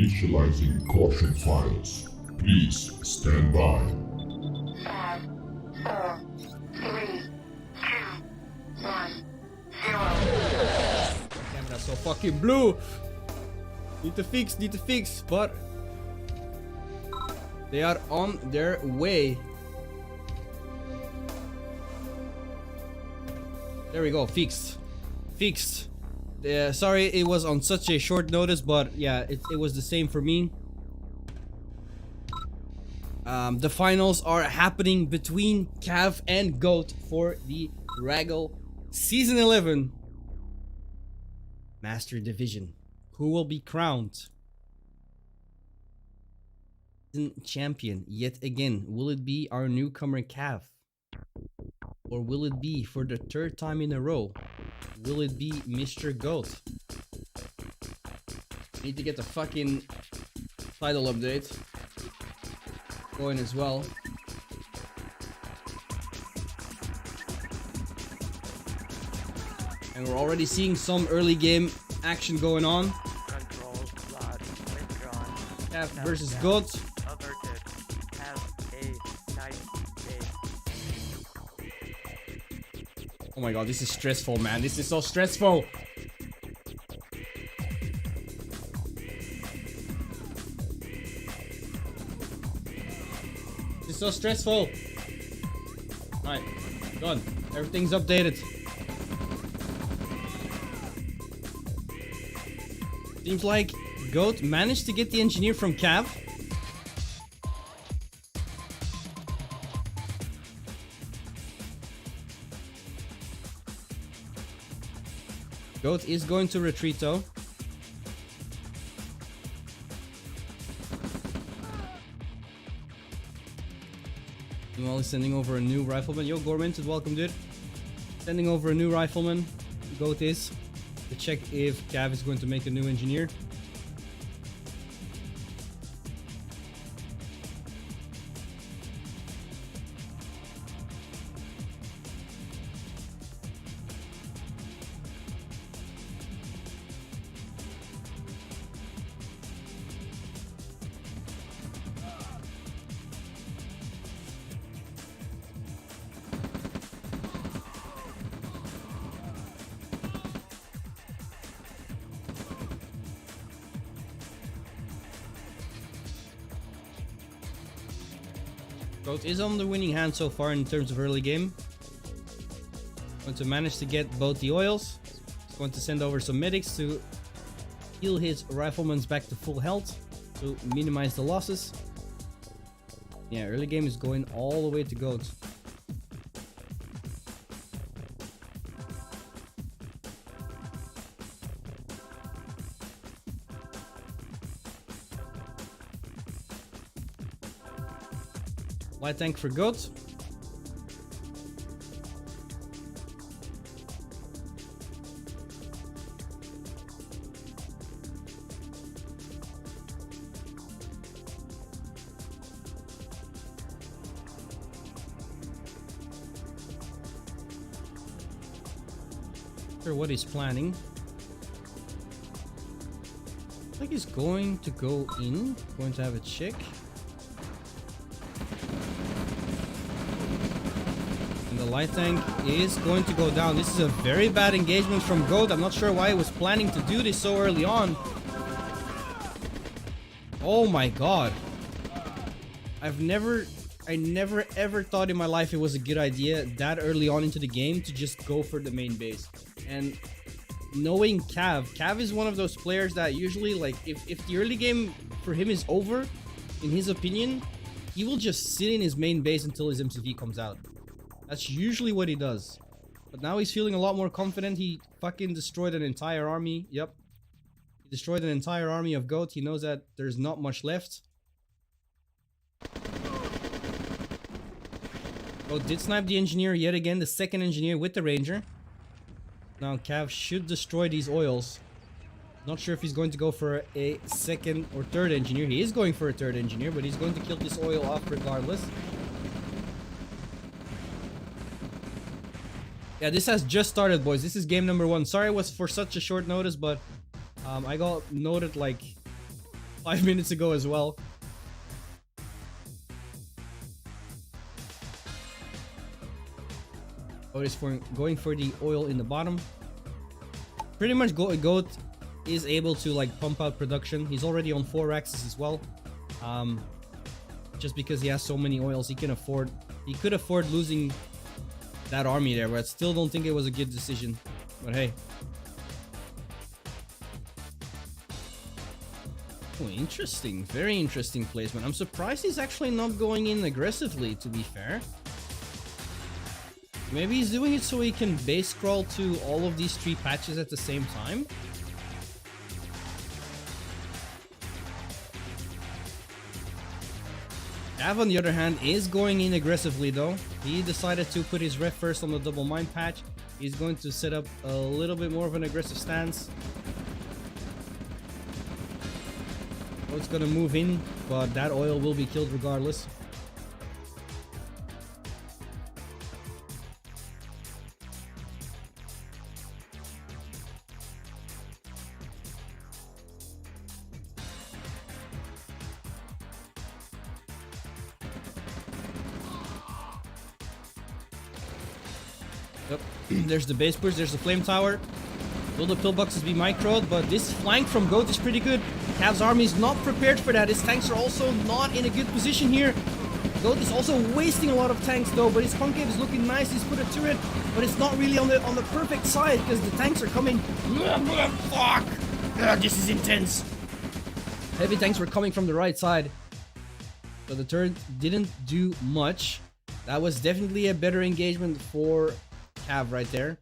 Initializing caution files. Please stand by. 5, 4, 3, 2, 1, 0. Camera's so fucking blue. Need to fix, but they are on their way. There we go, fixed. Sorry it was on such a short notice, but yeah, it was the same for me. The finals are happening between Cav and Goat for the Raggle Season 11 Master Division. Who will be crowned champion yet again? Will it be our newcomer Cav? Or will it be, for the third time in a row, will it be Mr. Goat? Need to get the fucking title update going as well. And we're already seeing some early game action going on. Controls slot withdrawn. Cav versus Goat. Averted. Have a nice day. Oh my god, this is stressful, man. This is so stressful. This is so stressful. Alright, done. Everything's updated. Seems like Goat managed to get the engineer from Cav. Goat is going to retreat though. Meanwhile, he's sending over a new rifleman. Yo, Gormanted, welcome, dude. Sending over a new rifleman. Goat is to check if Cav is going to make a new engineer. Goat is on the winning hand so far in terms of early game. Going to manage to get both the oils. He's going to send over some medics to heal his riflemen back to full health to minimize the losses. Yeah, early game is going all the way to Goat. Light tank for Goat. Not sure what he's planning. I think he's going to go in, going to have a check. The light tank is going to go down. This is a very bad engagement from Goat. I'm not sure why he was planning to do this so early on. Oh my god. I never ever thought in my life it was a good idea that early on into the game to just go for the main base. And knowing Cav is one of those players that usually, like, if the early game for him is over, in his opinion, he will just sit in his main base until his MCV comes out. That's usually what he does. But now he's feeling a lot more confident. He fucking destroyed an entire army. Yep. He destroyed an entire army of Goat. He knows that there's not much left. Goat did snipe the engineer yet again. The second engineer with the ranger. Now Cav should destroy these oils. Not sure if he's going to go for a second or third engineer. He is going for a third engineer, but he's going to kill this oil off regardless. Yeah, this has just started, boys. This is game number 1. Sorry it was for such a short notice, but I got noted like 5 minutes ago as well. Goat is going for the oil in the bottom. Pretty much Goat is able to like pump out production. He's already on 4 axes as well. Just because he has so many oils, he could afford losing that army there, but I still don't think it was a good decision. But hey. Oh, interesting. Very interesting placement. I'm surprised he's actually not going in aggressively, to be fair. Maybe he's doing it so he can base scroll to all of these 3 patches at the same time. Cav, on the other hand, is going in aggressively though. He decided to put his ref first on the double mine patch. He's going to set up a little bit more of an aggressive stance. Oh, it's gonna move in, but that oil will be killed regardless. Yep, there's the base push, there's the flame tower. Will the pillboxes be microed? But this flank from Goat is pretty good. Cav's army is not prepared for that. His tanks are also not in a good position here. Goat is also wasting a lot of tanks though, but his concave is looking nice. He's put a turret, but it's not really on the perfect side because the tanks are coming. Fuck! This is intense. Heavy tanks were coming from the right side, so the turret didn't do much. That was definitely a better engagement for Cav right there.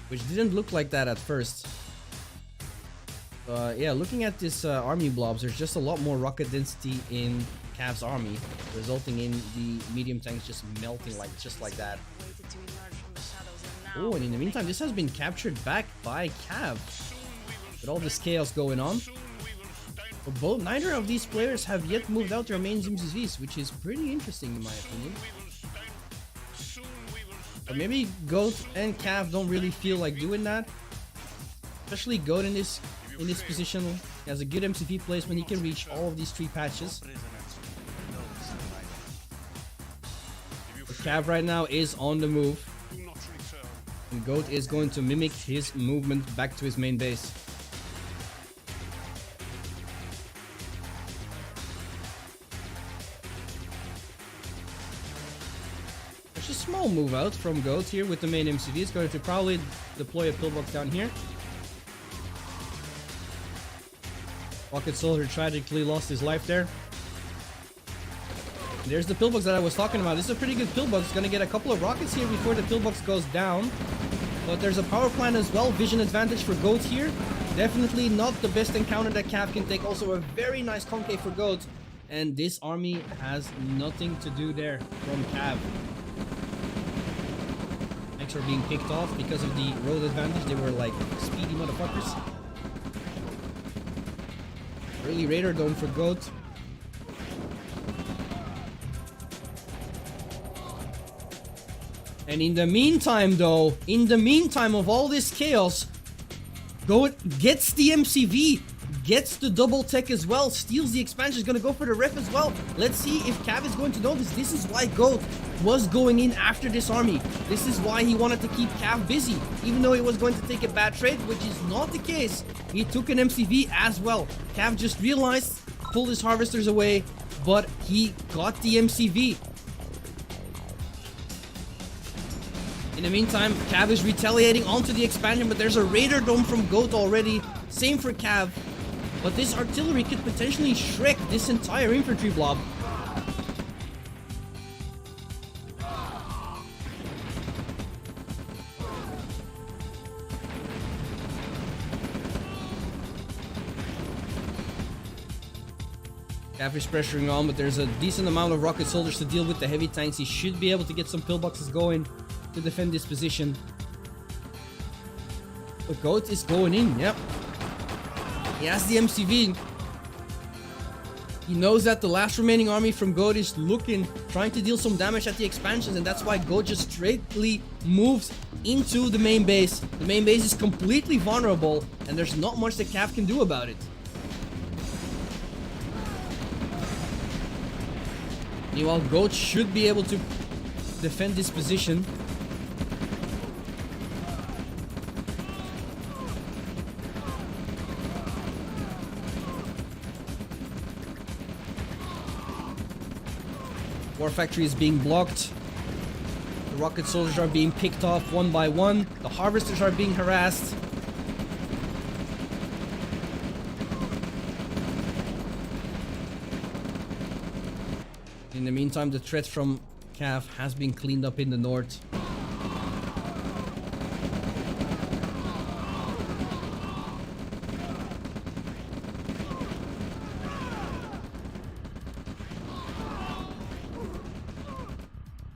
Which didn't look like that at first. Yeah, looking at this army blobs, there's just a lot more rocket density in Cav's army, resulting in the medium tanks just melting just like that. Oh, and in the meantime, this has been captured back by Cav. With all this chaos going on. But neither of these players have yet moved out their main MCVs, which is pretty interesting in my opinion. But maybe Goat and Cav don't really feel like doing that. Especially Goat in this position. He has a good MCP placement. He can reach all of these 3 patches. But Cav right now is on the move. And Goat is going to mimic his movement back to his main base. A small move out from Goat here with the main MCV. He's going to probably deploy a pillbox down here. Rocket Soldier tragically lost his life there. There's the pillbox that I was talking about. This is a pretty good pillbox. It's going to get a couple of rockets here before the pillbox goes down. But there's a power plant as well. Vision advantage for Goat here. Definitely not the best encounter that Cav can take. Also a very nice concave for Goat. And this army has nothing to do there from Cav. Are being picked off because of the road advantage. They were like speedy motherfuckers. Early Raider Dome for Goat. And in the meantime though, of all this chaos, Goat gets the MCV, gets the double tech as well, steals the expansion, is gonna go for the ref as well. Let's see if Cav is going to notice. This is why Goat was going in after this army. This is why he wanted to keep Cav busy, even though he was going to take a bad trade, which is not the case. He took an MCV as well. Cav just realized, pulled his harvesters away, but he got the MCV. In the meantime, Cav is retaliating onto the expansion, but there's a Raider Dome from Goat already. Same for Cav. But this artillery could potentially shrek this entire infantry blob. Cav is pressuring on, but there's a decent amount of rocket soldiers to deal with the heavy tanks. He should be able to get some pillboxes going to defend this position. But Goat is going in, yep. He has the MCV. He knows that the last remaining army from Goat is trying to deal some damage at the expansions, and that's why Goat just straightly moves into the main base. The main base is completely vulnerable, and there's not much that Cav can do about it. Meanwhile, Goat should be able to defend this position. War Factory is being blocked. The rocket soldiers are being picked off one by one. The harvesters are being harassed. In the meantime, the threat from Cav has been cleaned up in the north.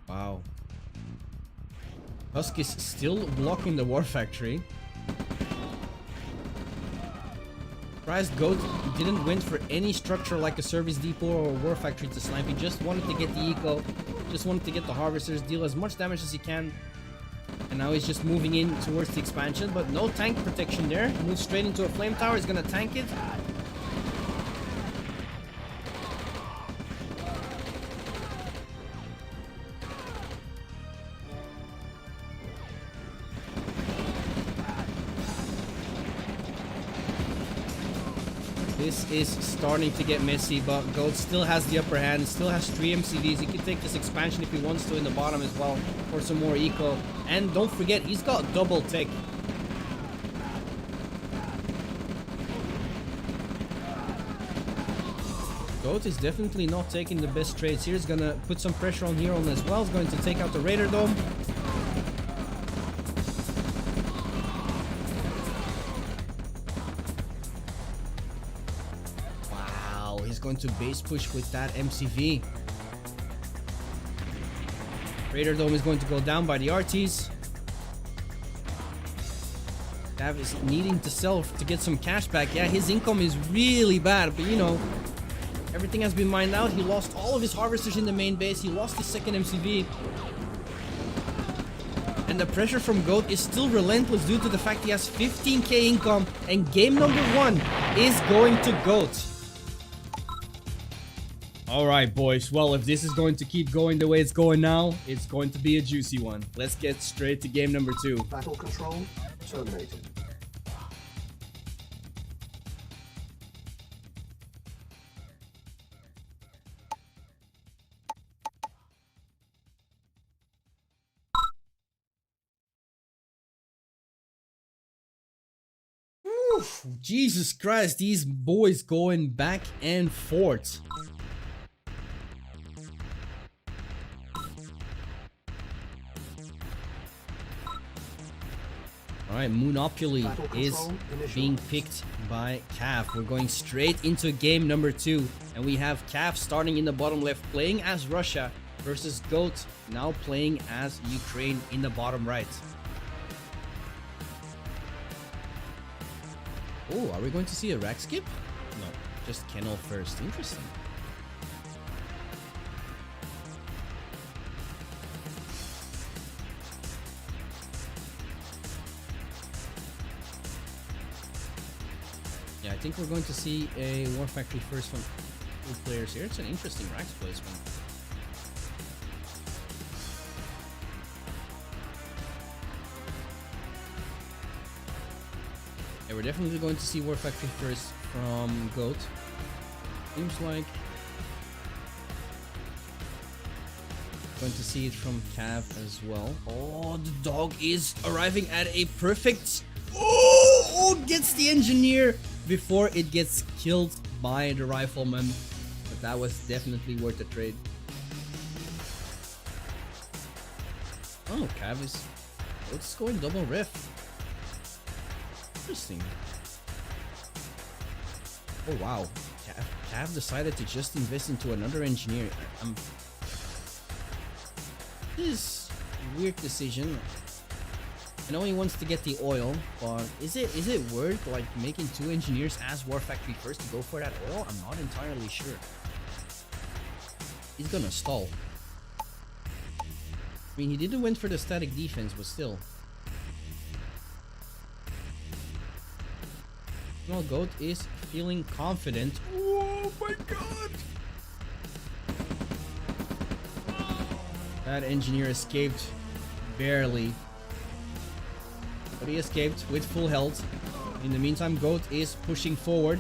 Wow. Husk is still blocking the War Factory. Surprised Goat didn't went for any structure like a service depot or a War Factory to snipe. He just wanted to get the eco, just wanted to get the harvesters, deal as much damage as he can. And now he's just moving in towards the expansion, but no tank protection there. Moves straight into a flame tower, he's gonna tank it. This is starting to get messy, but Goat still has the upper hand, still has 3 MCVs. He can take this expansion if he wants to in the bottom as well for some more eco. And don't forget, he's got double tech. Goat is definitely not taking the best trades here. He's gonna put some pressure on Heron as well. He's going to take out the Raider Dome. Going to base push with that MCV. Raider Dome is going to go down by the RTs. Cav is needing to sell to get some cash back. Yeah, his income is really bad, but you know, everything has been mined out. He lost all of his harvesters in the main base. He lost his second MCV. And the pressure from Goat is still relentless due to the fact he has 15k income, and game number 1 is going to Goat. Alright boys, well if this is going to keep going the way it's going now, it's going to be a juicy one. Let's get straight to game number 2. Battle control terminated. Oof, Jesus Christ, these boys going back and forth. Alright, Monopoly is being picked by Cav. We're going straight into game number 2. And we have Cav starting in the bottom left, playing as Russia, versus Goat now playing as Ukraine in the bottom right. Oh, are we going to see a rack skip? No, just Kennel first. Interesting. Yeah, I think we're going to see a War Factory first from 2 players here. It's an interesting racks placement. Yeah, we're definitely going to see War Factory first from Goat. Seems like going to see it from Cav as well. Oh, the dog is arriving at a perfect... Oh, gets the engineer before it gets killed by the rifleman. But that was definitely worth the trade. Oh, Cav is... It's going double ref. Interesting. Oh wow, Cav decided to just invest into another engineer. This is a weird decision. I know he wants to get the oil, but is it worth like making 2 engineers as War Factory first to go for that oil? I'm not entirely sure. He's gonna stall. I mean, he didn't win for the static defense, but still. No, Goat is feeling confident. Oh my god! That engineer escaped barely. But he escaped with full health. In the meantime, Goat is pushing forward.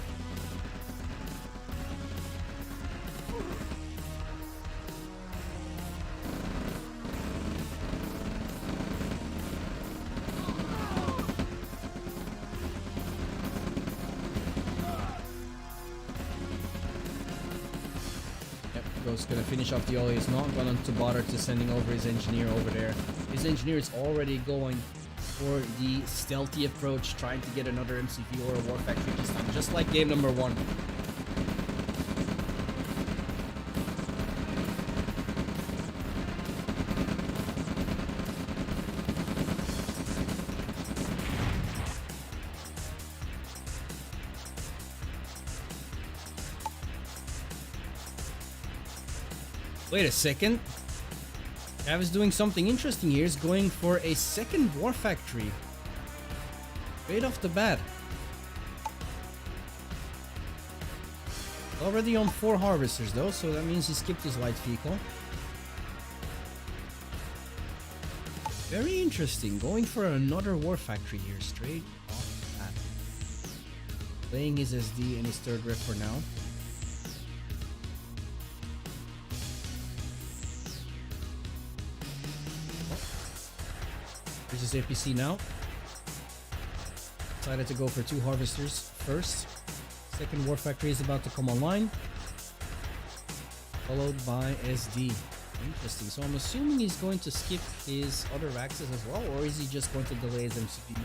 Goat's gonna finish off the oil. He's not going to bother to sending over his engineer over there. His engineer is already going for the stealthy approach, trying to get another MCV or a War Factory this time, just like game number 1. Wait a second. Cav is doing something interesting here. He's going for a second War Factory. Right off the bat. Already on 4 harvesters though, so that means he skipped his light vehicle. Very interesting. Going for another War Factory here, straight off the bat. Playing his SD and his 3rd ref for now. Here's his APC now. Decided to go for 2 harvesters first. Second War Factory is about to come online. Followed by SD. Interesting. So I'm assuming he's going to skip his other Raxes as well, or is he just going to delay his MCP?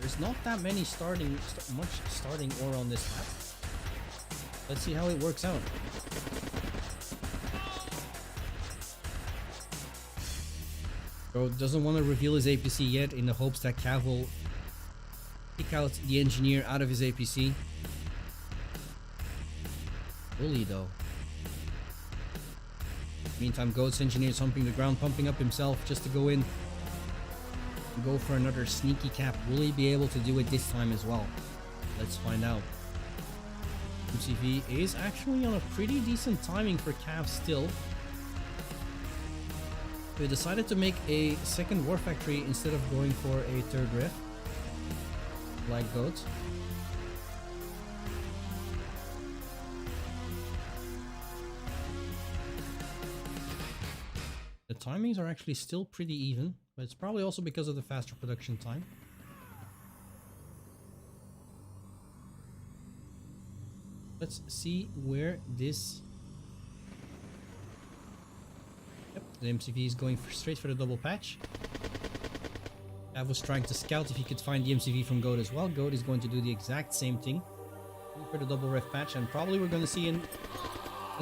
There's not that many much starting ore on this map. Let's see how it works out. Bro doesn't want to reveal his APC yet in the hopes that Cav will kick out the engineer out of his APC. Bully though. Meantime, Goat's engineer is humping the ground, pumping up himself just to go in and go for another sneaky cap. Will he be able to do it this time as well? Let's find out. MCV is actually on a pretty decent timing for Cav still. They decided to make a second War Factory instead of going for a 3rd ref, like Goat. The timings are actually still pretty even, but it's probably also because of the faster production time. Let's see where this... Yep, the MCV is going straight for the double patch. Cav was trying to scout if he could find the MCV from Goat as well. Goat is going to do the exact same thing. Going for the double ref patch, and probably we're going to see an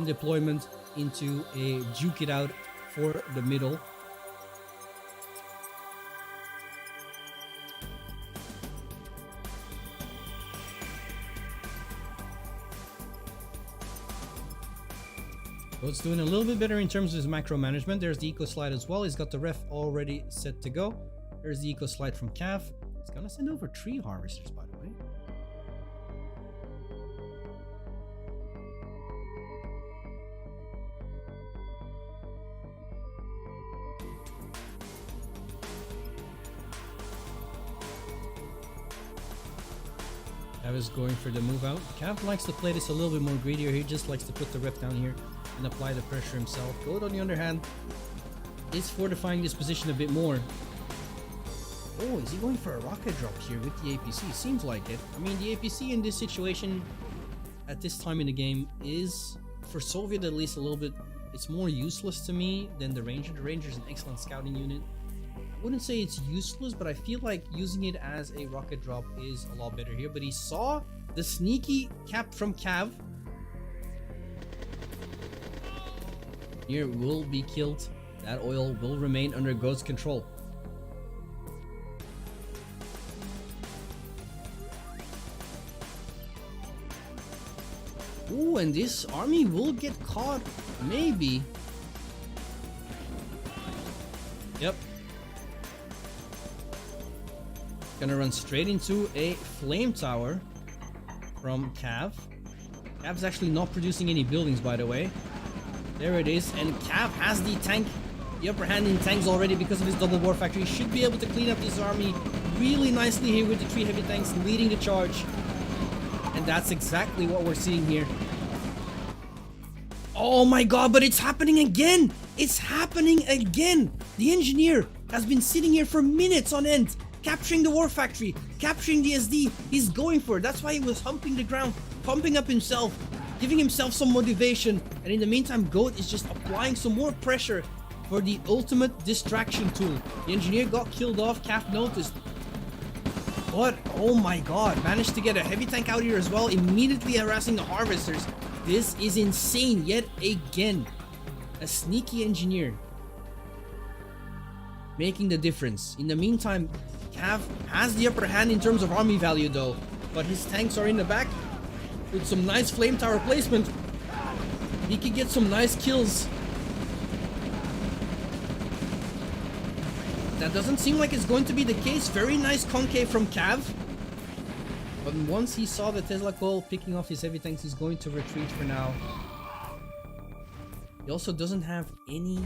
deployment into a juke it out for the middle. Goat's doing a little bit better in terms of his macro management. There's the eco slide as well. He's got the ref already set to go. There's the eco slide from Cav. He's gonna send over 3 harvesters, by the way. Cav is going for the move out. Cav likes to play this a little bit more greedier. He just likes to put the ref down here and apply the pressure himself. Goat, on the other hand, is fortifying this position a bit more. Oh, is he going for a rocket drop here with the APC? Seems like it. I mean, the APC in this situation, at this time in the game, is, for Soviet at least, a little bit... It's more useless to me than the Ranger. The Ranger is an excellent scouting unit. I wouldn't say it's useless, but I feel like using it as a rocket drop is a lot better here. But he saw the sneaky cap from Cav. Here will be killed. That oil will remain under Goat's control. Ooh, and this army will get caught, maybe. Yep. Gonna run straight into a flame tower from Cav. Cav's actually not producing any buildings, by the way. There it is, and Cav has the upper hand in tanks already because of his double war factory. Should be able to clean up this army really nicely here with the 3 heavy tanks leading the charge. And that's exactly what we're seeing here. Oh my god, but it's happening again! It's happening again! The engineer has been sitting here for minutes on end, capturing the war factory, capturing the SD. He's going for it. That's why he was humping the ground, pumping up himself, giving himself some motivation. And in the meantime, Goat is just applying some more pressure for the ultimate distraction tool. The engineer got killed off, Calf noticed. But, oh my god, managed to get a heavy tank out here as well, immediately harassing the harvesters. This is insane yet again. A sneaky engineer making the difference. In the meantime, Cav has the upper hand in terms of army value though, but his tanks are in the back with some nice flame tower placement. He could get some nice kills. That doesn't seem like it's going to be the case. Very nice concave from Cav. But once he saw the Tesla coil picking off his heavy tanks, he's going to retreat for now. He also doesn't have any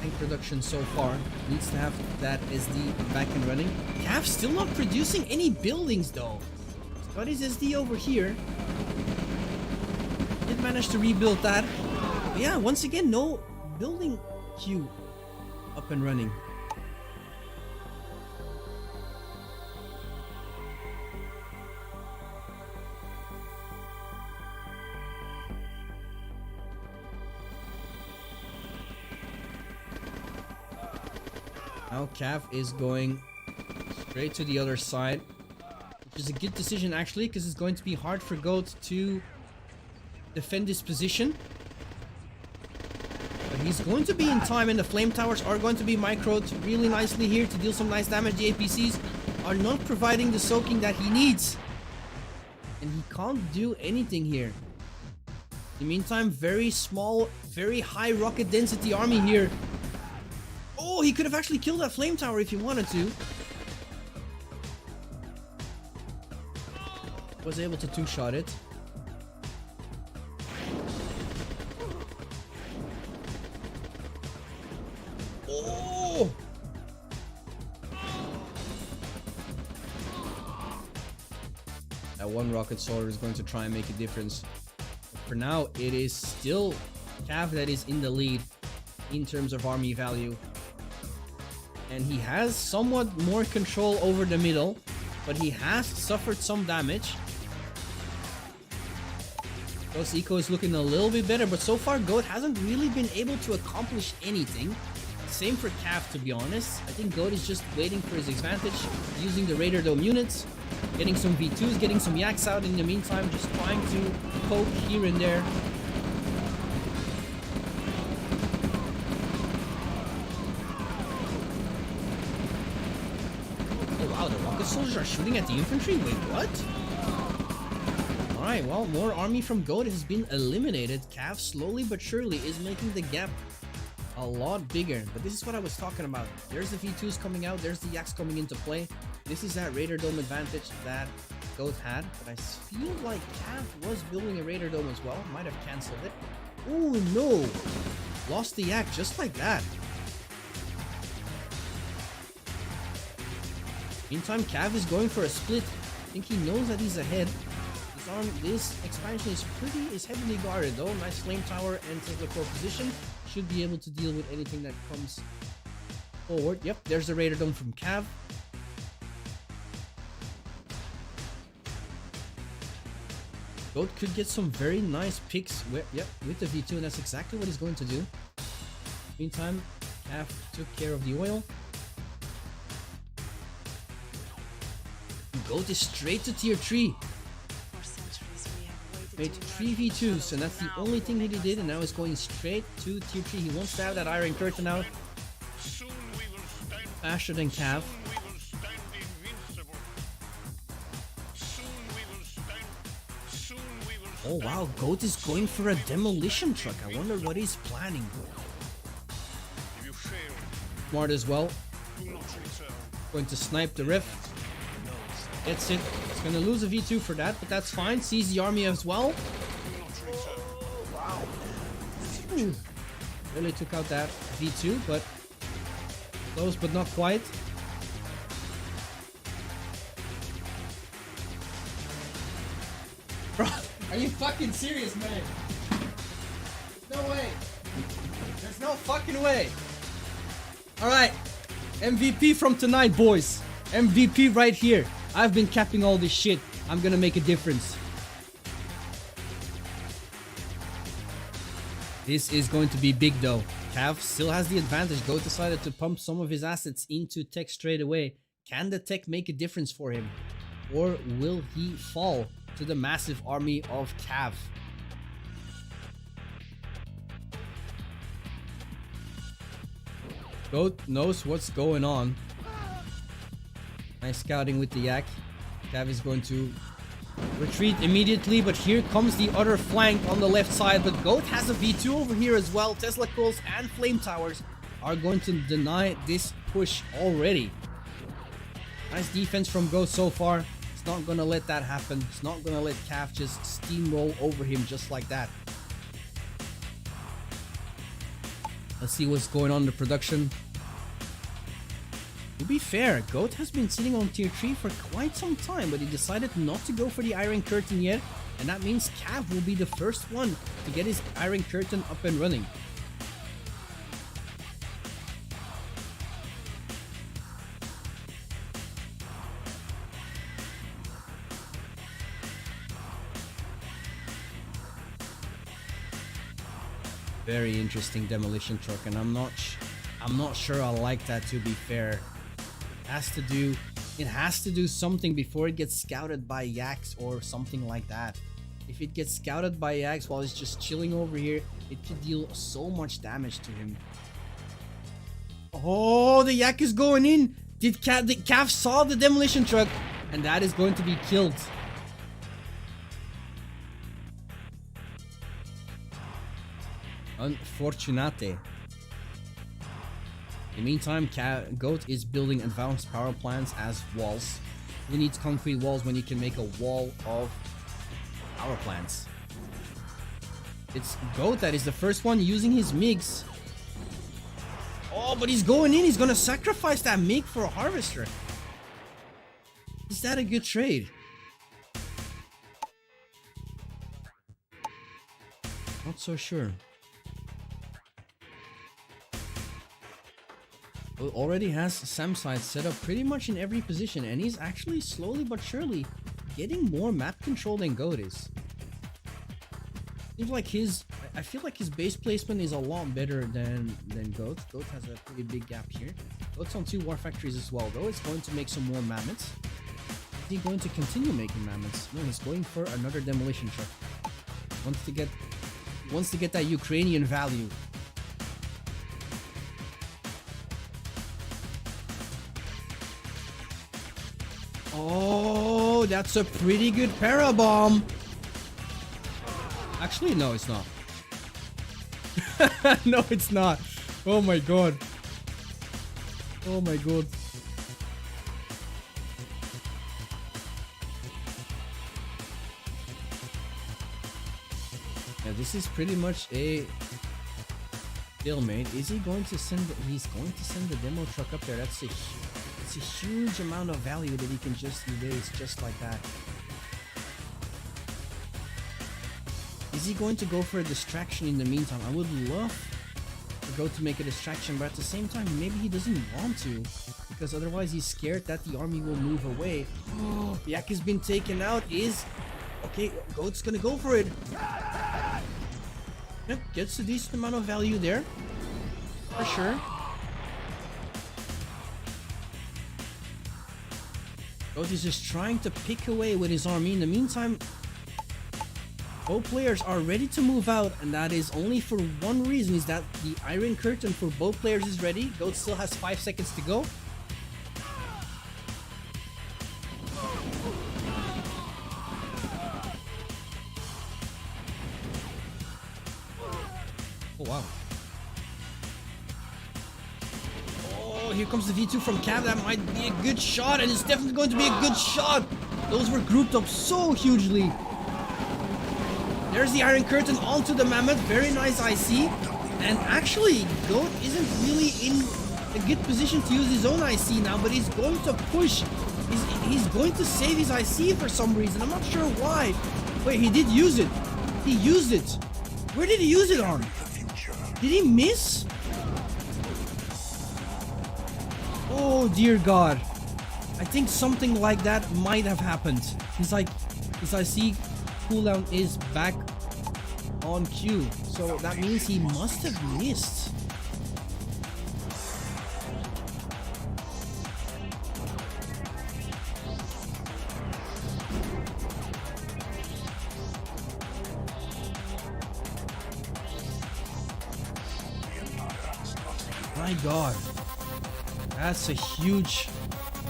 tank production so far. Needs to have that SD back and running. Cav's still not producing any buildings though. He's got his SD over here. Did manage to rebuild that. But yeah, once again, no building queue up and running. Now Cav is going straight to the other side, which is a good decision actually, because it's going to be hard for Goat to defend this position. But he's going to be in time, and the flame towers are going to be microed really nicely here to deal some nice damage. The APCs are not providing the soaking that he needs, and he can't do anything here. In the meantime, very small, very high rocket density army here. Oh, he could have actually killed that flame tower if he wanted to. Was able to two-shot it. Oh! That one rocket soldier is going to try and make a difference. But for now, it is still Cav that is in the lead in terms of army value. And he has somewhat more control over the middle, but he has suffered some damage. Ghost Eco is looking a little bit better, but so far Goat hasn't really been able to accomplish anything. Same for Cav, to be honest. I think Goat is just waiting for his advantage, using the Raider Dome units, getting some V2s, getting some Yaks out in the meantime, just trying to poke here and there. Wow, the rocket soldiers are shooting at the infantry? Wait, what? Alright, well, more army from Goat has been eliminated. Cav slowly but surely is making the gap a lot bigger. But this is what I was talking about. There's the V2s coming out, there's the Yaks coming into play. This is that Raider Dome advantage that Goat had. But I feel like Cav was building a Raider Dome as well. Might have cancelled it. Oh no! Lost the Yak just like that. Meantime, Cav is going for a split. I think he knows that he's ahead. This expansion is heavily guarded though. Nice flame tower and Tesla core position. Should be able to deal with anything that comes forward. Yep, there's the Raider Dome from Cav. Goat could get some very nice picks with the V2, and that's exactly what he's going to do. Meantime, Cav took care of the oil. Goat is straight to tier 3. Made 3 V2s, and that's the only thing that he did, and now he's going straight to tier 3. He wants to have that Iron Curtain out faster than Cav. Oh wow, Goat is going for a demolition truck. I wonder what he's planning. Smart as well. Going to snipe the rift. Gets it. He's gonna lose a V2 for that, but that's fine. Sees the army as well. Ooh. Really took out that V2, but close but not quite. Bro, are you fucking serious, man? There's no way. There's no fucking way. Alright. MVP from tonight, boys. MVP right here. I've been capping all this shit. I'm gonna make a difference. This is going to be big though. Cav still has the advantage. Goat decided to pump some of his assets into tech straight away. Can the tech make a difference for him? Or will he fall to the massive army of Cav? Goat knows what's going on. Nice scouting with the Yak. Cav is going to retreat immediately, but here comes the other flank on the left side. But Goat has a V2 over here as well. Tesla coils and flame towers are going to deny this push already. Nice defense from Goat so far. It's not gonna let that happen. It's not gonna let Cav just steamroll over him just like that. Let's see what's going on in the production. To be fair, Goat has been sitting on tier 3 for quite some time, but he decided not to go for the Iron Curtain yet, and that means Cav will be the first one to get his Iron Curtain up and running. Very interesting demolition truck, and I'm not sure I like that, to be fair. It has to do something before it gets scouted by Yaks or something like that. If it gets scouted by Yaks while it's just chilling over here, it could deal so much damage to him. Oh, the Yak is going in. The Cav saw the demolition truck, and that is going to be killed. Unfortunate. In the meantime, Goat is building advanced power plants as walls. He needs concrete walls when you can make a wall of power plants. It's Goat that is the first one using his MiGs. Oh, but he's going in. He's going to sacrifice that MiG for a harvester. Is that a good trade? Not so sure. Already has SAM sites set up pretty much in every position, and he's actually slowly but surely getting more map control than Goat is. Seems like I feel like his base placement is a lot better than Goat. Goat has a pretty big gap here. Goat's on 2 war factories as well, though. It's going to make some more mammoths. Is he going to continue making mammoths? No, he's going for another demolition truck. Wants to get that Ukrainian value. Oh, that's a pretty good parabomb. Actually, no, it's not. No, it's not. Oh my god. Oh my god. Yeah, this is pretty much a stalemate. Is he going to send he's going to send the demo truck up there? That's a huge amount of value that he can just erase just like that. Is he going to go for a distraction in the meantime? I would love to go to make a distraction, but at the same time, maybe he doesn't want to, because otherwise he's scared that the army will move away. Oh, Yak has been taken out. Okay, Goat's gonna go for it. Yep, gets a decent amount of value there, for sure. Goat is just trying to pick away with his army. In the meantime, both players are ready to move out, and that is only for one reason, is that the Iron Curtain for both players is ready. Goat still has 5 seconds to go. Oh, wow. Oh, here comes the V2 from Cav. That might be a good shot, and it's definitely going to be a good shot. Those were grouped up so hugely. There's the Iron Curtain onto the Mammoth. Very nice IC. And actually, Goat isn't really in a good position to use his own IC now, but he's going to push. He's going to save his IC for some reason. I'm not sure why. Wait, he did use it. He used it. Where did he use it on? Did he miss? Oh dear God. I think something like that might have happened. His IC cooldown is back on cue. So that means he must have missed. My God, that's a huge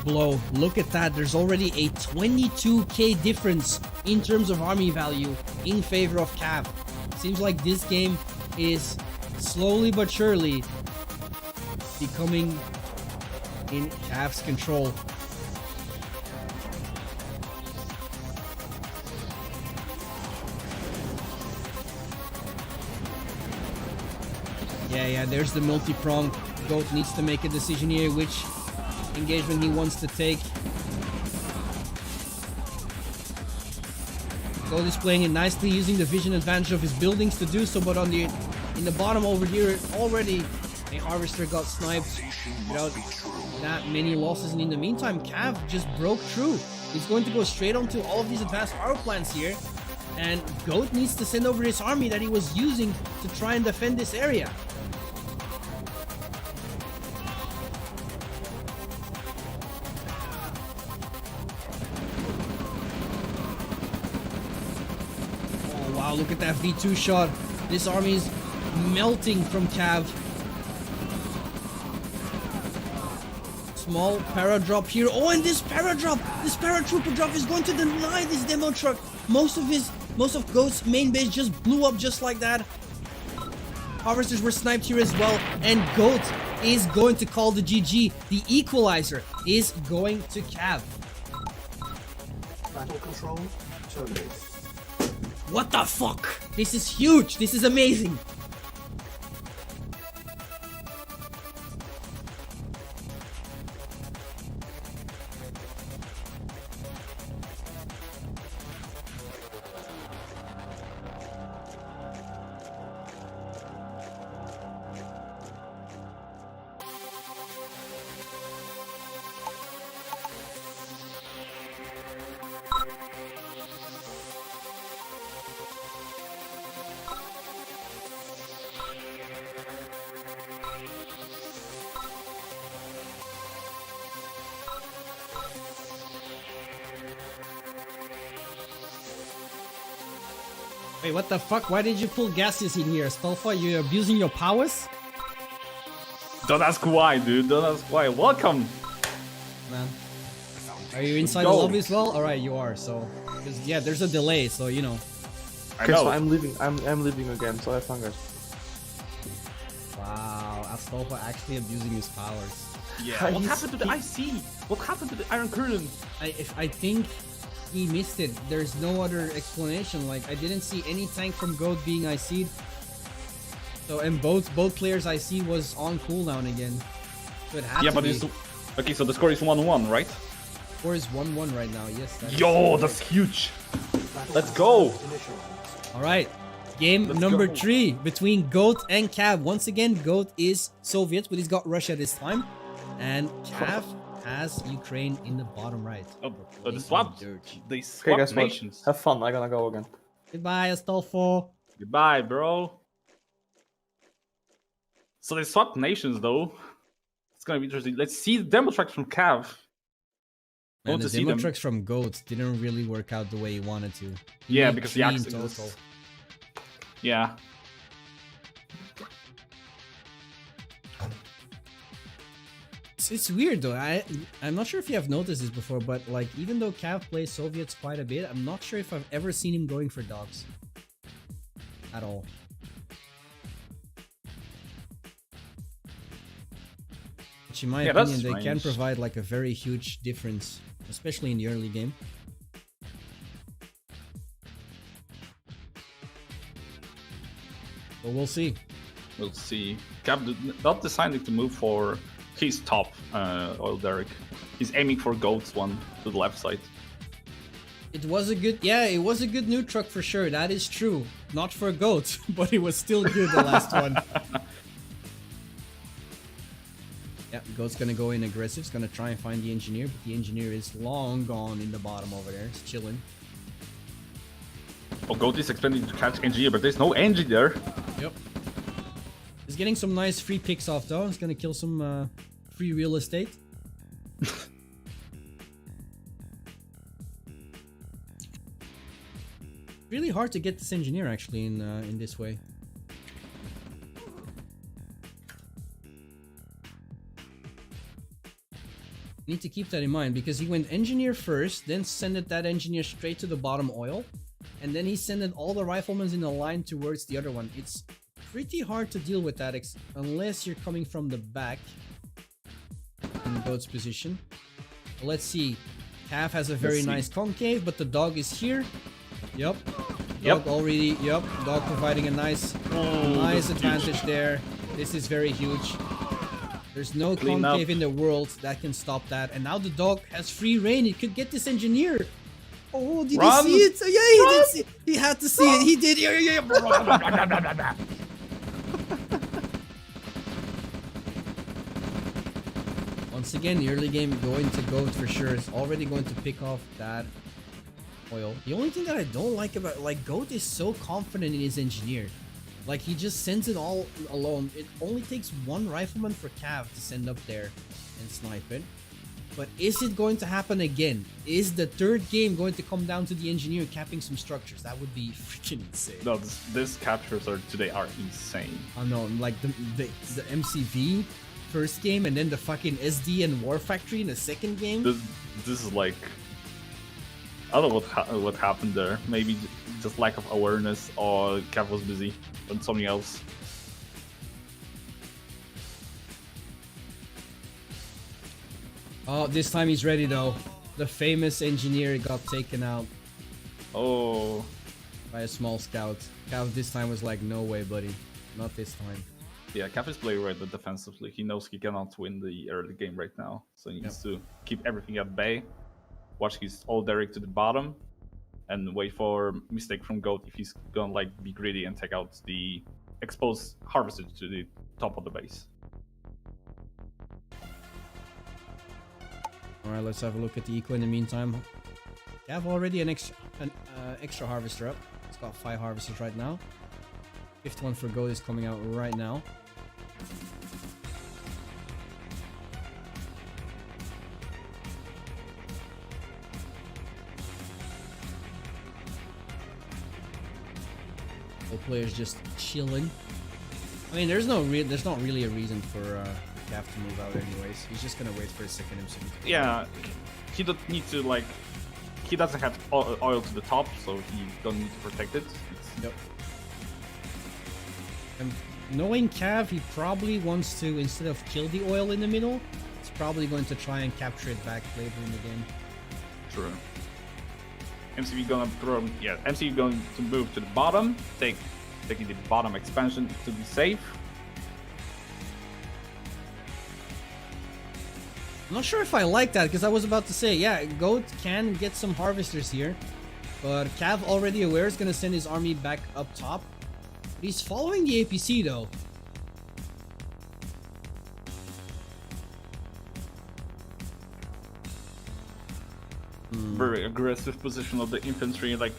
blow. Look at that. There's already a 22k difference in terms of army value in favor of Cav. Seems like this game is slowly but surely becoming in Cav's control. Yeah, there's the multi-prong. Goat needs to make a decision here which engagement he wants to take. Goat is playing it nicely, using the vision advantage of his buildings to do so, but in the bottom over here, already a Harvester got sniped without that many losses, and in the meantime, Cav just broke through. He's going to go straight onto all of these advanced power plants here, and Goat needs to send over his army that he was using to try and defend this area. Wow, look at that V2 shot. This army is melting from Cav. Small para drop here. Oh, and this paratrooper drop is going to deny this demo truck. Most of Goat's main base just blew up just like that. Harvesters were sniped here as well, and Goat is going to call the GG. The equalizer is going to Cav. Battle control terminated. What the fuck? This is huge. This is amazing. Wait, what the fuck? Why did you pull gases in here, Stolfa? You're abusing your powers? Don't ask why, dude. Don't ask why. Welcome. Man. Are you inside the lobby as well? Alright, you are, so... yeah, there's a delay, so you know. I Okay, know. so I'm leaving. I'm leaving again. So have fun, guys. Wow, Astolfa actually abusing his powers. Yeah. What happened to the IC? What happened to the Iron Curtain? I think he missed it. There's no other explanation. Like, I didn't see any tank from Goat being IC'd. So, and both players' IC was on cooldown again. So it had to be. It's... Okay, so the score is 1-1, right? Score is 1-1 right now, yes. Yo, that's huge. Let's go. Alright, game number 3 between Goat and Cav. Once again, Goat is Soviet, but he's got Russia this time. And Cav has Ukraine in the bottom right. Oh, they swapped Okay, guys, nations. have fun. I'm gonna go again. Goodbye, Astolfo. Goodbye, bro. So they swapped nations, though. It's gonna be interesting. Let's see the demo tracks from Cav. And the demo tracks from Goat didn't really work out the way he wanted to. He Yeah, made because the 3 in accent total. is... Yeah. It's weird though. I'm not sure if you have noticed this before, but like even though Cav plays Soviets quite a bit, I'm not sure if I've ever seen him going for dogs at all. which in my Yeah, that's opinion, they can strange. provide like a very huge difference, especially in the early game. But we'll see. We'll see. Cap not deciding to move for his top oil derrick. He's aiming for Goat's one to the left side. It was a good, yeah, it was a good new truck for sure. That is true. Not for goats, but it was still good, the last one. Yeah, Goat's gonna go in aggressive. He's gonna try and find the engineer, but the engineer is long gone in the bottom over there. He's chilling. Oh, Goat is expecting to catch engineer, but there's no engie there. Yep. He's getting some nice free picks off though. He's gonna kill some free real estate. Really hard to get this engineer actually in this way. Need to keep that in mind because he went engineer first, then sent that engineer straight to the bottom oil, and then he sent all the riflemen in a line towards the other one. It's pretty hard to deal with that unless you're coming from the back in Goat's position. Let's see. Cav has a very nice concave, but the dog is here. Yep. Dog already. Yep. Dog providing a nice advantage there. This is very huge. There's no Clean concave up. in the world that can stop that. And now the dog has free reign. He could get this engineer. Oh, did Run! he see it? Oh, yeah, he did see it. He had to see it. He did. Yeah. Once again, the early game going to Goat for sure. Is already going to pick off that oil. The only thing that I don't like about Goat is so confident in his engineer. Like he just sends it all alone. It only takes one rifleman for Cav to send up there and snipe it. But is it going to happen again? Is the third game going to come down to the engineer capping some structures? That would be freaking insane. No, this captures today are insane. I know, like the MCV first game and then the fucking SD and War Factory in the second game. This is like, I don't know what happened there. Maybe just lack of awareness, or Cav was busy on something else. Oh, this time he's ready though. The famous engineer got taken out Oh, by a small scout. Cav this time was like, no way, buddy. Not this time. yeah, Cav is playing right defensively. He knows he cannot win the early game right now, so he needs to keep everything at bay. Watch his all direct to the bottom, and wait for mistake from Goat if he's gonna like be greedy and take out the exposed harvester to the top of the base. Alright, let's have a look at the eco in the meantime. Cav already an extra harvester up. It's got 5 harvesters right now. 5th one for Goat is coming out right now. All players just chilling. I mean, there's not really a reason for Cav to move out anyways. He's just gonna wait for a second MCV. Yeah, he don't need to like. He doesn't have oil to the top, so he don't need to protect it. Yep. And knowing Cav, he probably wants to, instead of kill the oil in the middle, he's probably going to try and capture it back later in the game. True. MCV gonna throw. Yeah, MCV going to move to the bottom, taking the bottom expansion to be safe. I'm not sure if I like that, because I was about to say, yeah, Goat can get some harvesters here, but Cav already aware is going to send his army back up top. He's following the APC though. Very aggressive position of the infantry. Like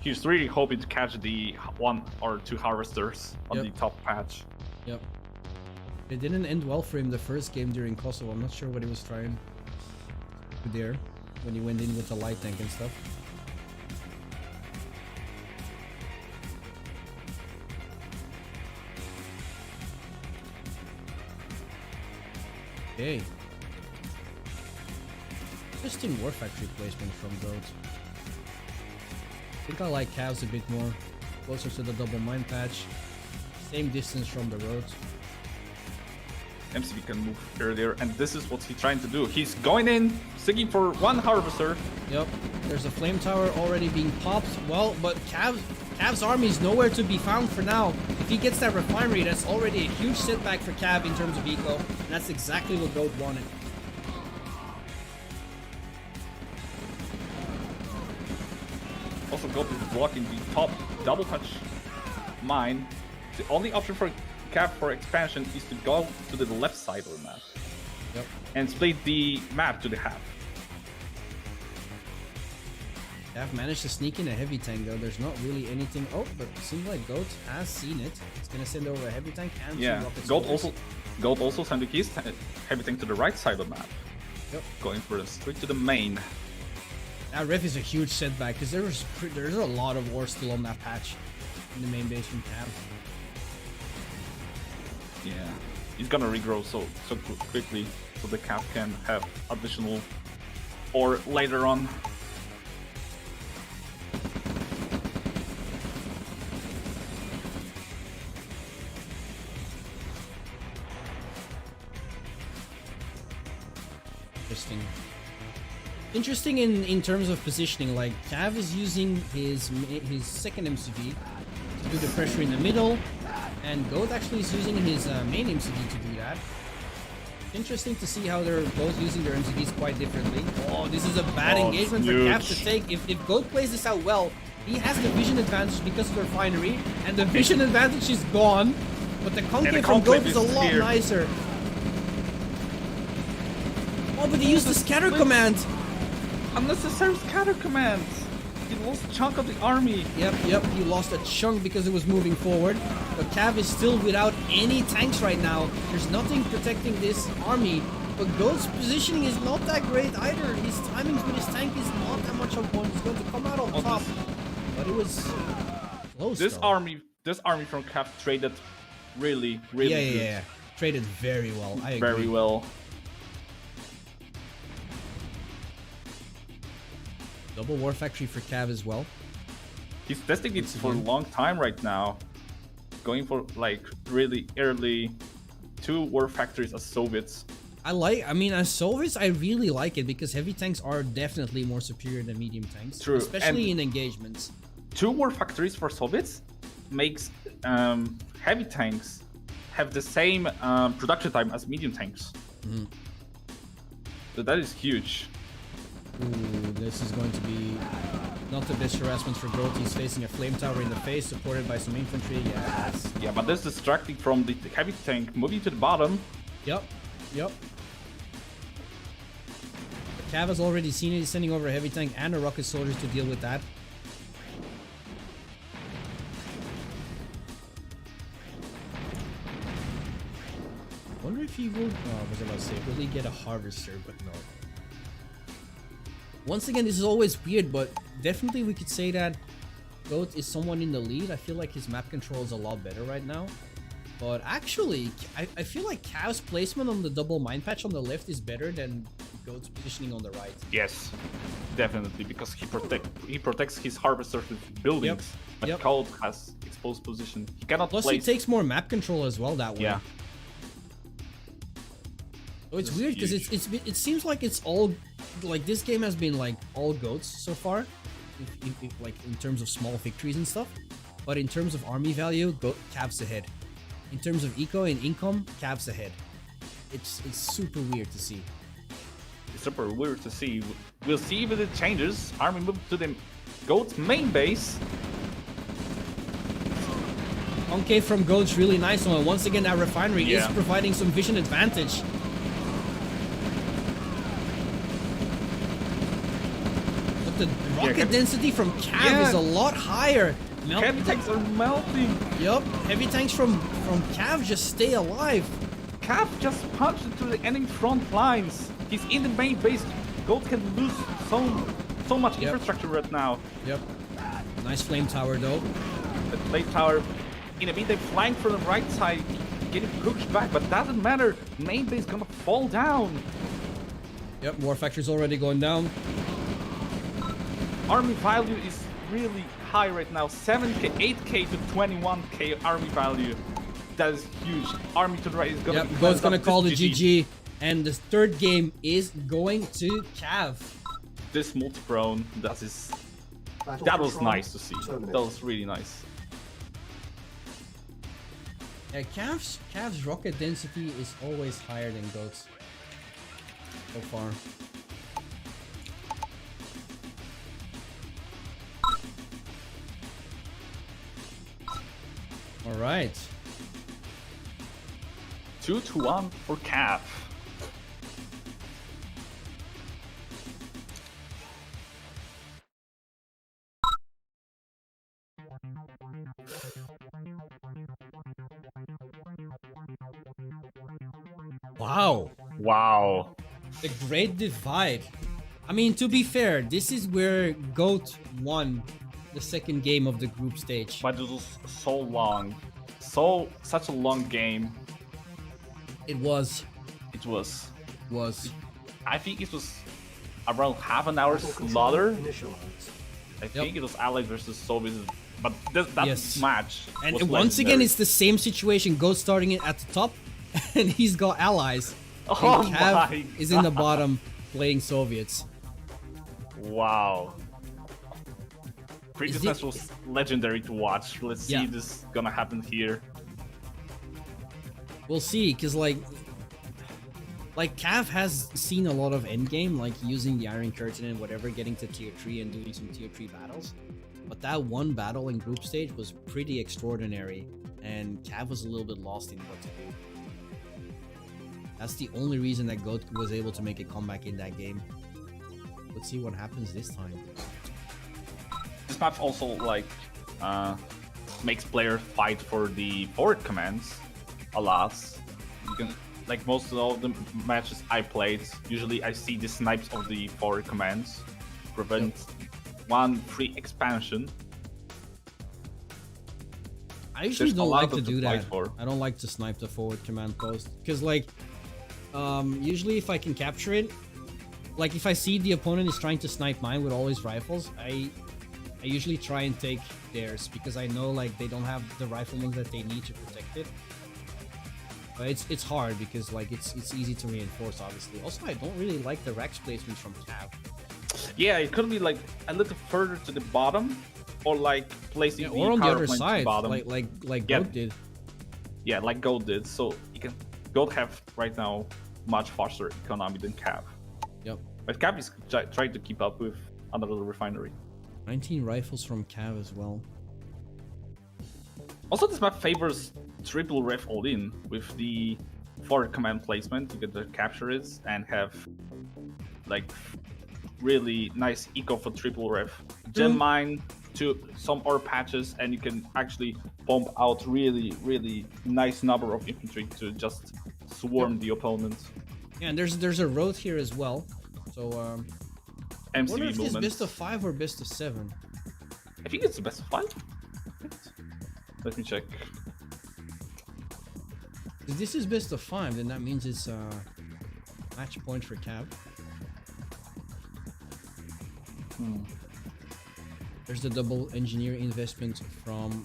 he's really hoping to catch the 1 or 2 harvesters on the top patch. Yep. It didn't end well for him the first game during Kosovo. I'm not sure what he was trying to do there when he went in with the light tank and stuff. Okay. Interesting War Factory placement from Goat. I think I like Cavs a bit more. Closer to the double mine patch. Same distance from the road. MCV can move earlier, and this is what he's trying to do. He's going in, seeking for one harvester. Yep, there's a flame tower already being popped. Well, but Cav's army is nowhere to be found for now. If he gets that refinery, that's already a huge setback for Cav in terms of eco, and that's exactly what Goat wanted. Also, Goat is blocking the top double touch mine. The only option for Cav for expansion is to go to the left side of the map. Yep. And split the map to the half. Cav managed to sneak in a heavy tank though. There's not really anything. Oh, but it seems like Goat has seen it. It's gonna send over a heavy tank and Yeah, some rocket Goat soldiers. also sent his heavy tank to the right side of the map. Yep. Going for the straight to the main. That ref is a huge setback because there's a lot of war still on that patch in the main base from Cav. Yeah, he's gonna regrow so quickly, so the Cav can have additional ore later on. Interesting in terms of positioning. Like Cav is using his second MCV to do the pressure in the middle, and Goat actually is using his main MCV to do that. Interesting to see how they're both using their MCVs quite differently. Oh, this is a bad engagement for Cav to take. If Goat plays this out well, he has the vision advantage because of the refinery, and the vision advantage is gone. But the concave from Goat is a lot nicer. Oh, but he used the scatter command. Unnecessary scatter command. He lost a chunk of the army. Yep, he lost a chunk because it was moving forward. But Cav is still without any tanks right now. There's nothing protecting this army. But Goat's positioning is not that great either. His timings with his tank is not that much on point. He's going to come out on top. But it was close. This army from Cav traded really good. Yeah. Traded very well. I agree. Very well. Double war factory for Cav as well. He's testing it for a long time right now. Going for like really early 2 war factories as Soviets. I mean, as Soviets, I really like it because heavy tanks are definitely more superior than medium tanks. True. Especially in engagements. 2 war factories for Soviets makes heavy tanks have the same production time as medium tanks. Mm-hmm. So that is huge. Ooh, this is going to be not the best harassment for Goat. He's facing a flame tower in the face, supported by some infantry. Yes. Yeah, but this is distracting from the heavy tank moving to the bottom. Yep. Cav has already seen it. He's sending over a heavy tank and a rocket soldiers to deal with that. Wonder if he will. Oh, what was I about to say? Will he get a harvester? But no. Once again, this is always weird, but definitely we could say that Goat is someone in the lead. I feel like his map control is a lot better right now. But actually, I feel like Cav's placement on the double mine patch on the left is better than Goat's positioning on the right. Yes, definitely, because he protects his harvesters with buildings. But Goat has exposed position. He cannot Plus, place... he takes more map control as well that way. Yeah. So it's weird because it seems like it's all like this game has been like all Goats so far, like in terms of small victories and stuff. But in terms of army value, Cav's ahead. In terms of eco and income, Cav's ahead. It's super weird to see. It's super weird to see. We'll see if it changes. Army moved to the Goat's main base. Concave from Goat's really nice one. Once again, that refinery is providing some vision advantage. The rocket density from Cav is a lot higher. Heavy tanks are melting. Yup, heavy tanks from Cav just stay alive. Cav just punched into the enemy front lines. He's in the main base. Goat can lose so much infrastructure right now. Yep. Nice flame tower though. The flame tower in a bit they flank from the right side, getting pushed back, but doesn't matter. Main base gonna fall down. Yep, war factory's already going down. Army value is really high right now. 7k, 8k to 21k army value. That is huge. Army to the right is gonna. Yep, Goat's gonna call the This GG. And the third game is going to Cav. This multi-prone, that was nice to see. That was really nice. Yeah, Cav's rocket density is always higher than Goat's. So far. Alright. 2-1 for Cav. Wow. Wow. The Great Divide. I mean, to be fair, this is where Goat won the second game of the group stage. But it was so long. Such a long game. It was. It was. I think it was around half an hour slaughter. I think it was Allies versus Soviets. But that Yes. match. And was once again, legendary. it's the same situation. Goat starting it at the top, and he's got allies. Oh and Cav my is in the bottom playing Soviets. Wow. Previous Is it- match was legendary to watch. Let's see Yeah. if this is gonna happen here. We'll see, because like Cav has seen a lot of endgame, like using the Iron Curtain and whatever, getting to tier 3 and doing some tier 3 battles. But that one battle in group stage was pretty extraordinary, and Cav was a little bit lost in what to do. That's the only reason that Goat was able to make a comeback in that game. Let's see what happens this time. This map also like makes players fight for the forward commands a lot. You can like most of the matches I played, usually I see the snipes of the forward commands prevent one free expansion. I usually There's a don't lot like of to them do to fight that. for. I don't like to snipe the forward command post because like usually if I can capture it, like if I see the opponent is trying to snipe mine with all his rifles, I usually try and take theirs because I know like they don't have the riflemen that they need to protect it. But it's hard because like it's easy to reinforce obviously. Also, I don't really like the Rex placements from Cav. Yeah, it could be like a little further to the bottom, or like placing Yeah, the or on the power other plant to the side, bottom. like Yeah. Goat did. Yeah, like Gold did. So you can Gold have right now much faster economy than Cav. Yep. But Cav is trying to keep up with another refinery. 19 rifles from Cav as well. Also, this map favors triple ref all in with the forward command placement. You get to capture it and have like really nice eco for triple ref. Gem mine to some ore patches, and you can actually bomb out really nice number of infantry to just swarm the opponent. Yeah, and there's a road here as well. So I wonder MCV if this movement. best of 5 or best of 7. I think it's the best of 5. Let me check. If this is best of 5, then that means it's match point for Cav. There's the double engineer investment from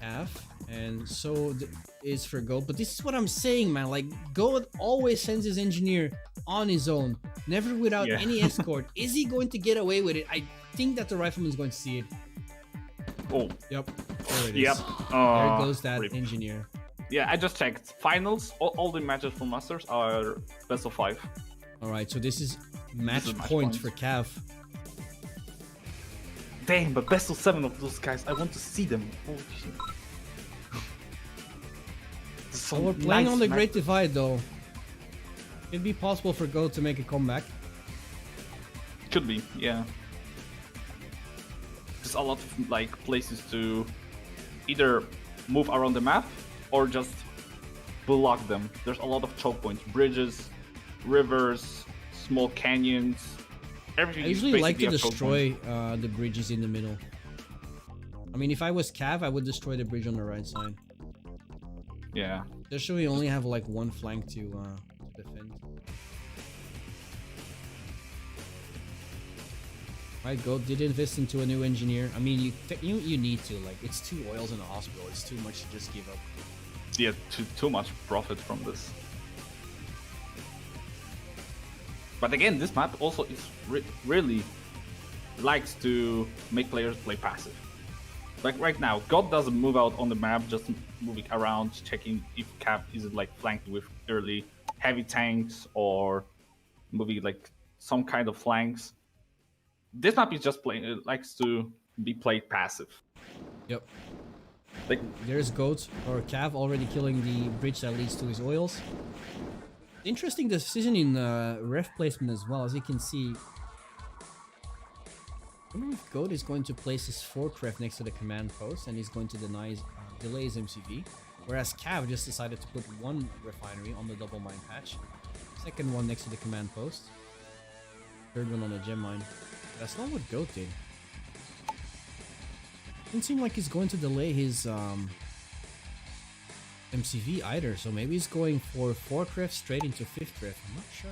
Cav, and so is for Goat. But this is what I'm saying, man. Like Goat always sends his engineer on his own, never without Yeah. any escort. Is he going to get away with it? I think that the rifleman is going to see it. Oh, Yep, there it is. yep. There goes that rip. engineer. Yeah, I just checked. Finals, all the matches for Masters are best of 5. All right, so this is match match point point. for Cav. Dang, but best of 7 of those guys, I want to see them. Holy shit. So we're playing on the Great Divide, though. It'd be possible for Goat to make a comeback. Could be, yeah. There's a lot of like places to either move around the map or just block them. There's a lot of choke points, bridges, rivers, small canyons. Everything. I is usually like basically to a choke point. destroy the bridges in the middle. I mean, if I was Cav, I would destroy the bridge on the right side. Yeah. Just so we only have like one flank to defend. Right, Goat did invest into a new engineer. I mean, you need to, like, it's 2 oils in a hospital. It's too much to just give up. Yeah, too much profit from this. But again, this map also is really likes to make players play passive. Like right now, God doesn't move out on the map, just moving around, checking if Cap is like flanked with early heavy tanks or moving like some kind of flanks. This map is just playing. It likes to be played passive. Yep. Like there's Goat or Cav already killing the bridge that leads to his oils. Interesting decision in ref placement as well, as you can see. I wonder if Goat is going to place his 4th ref next to the command post and he's going to delay his MCV. Whereas Cav just decided to put 1 refinery on the double mine patch. 2nd one next to the command post. 3rd one on the gem mine. That's not what Goat did. Doesn't seem like he's going to delay his MCV either, so maybe he's going for 4th ref straight into 5th ref. I'm not sure.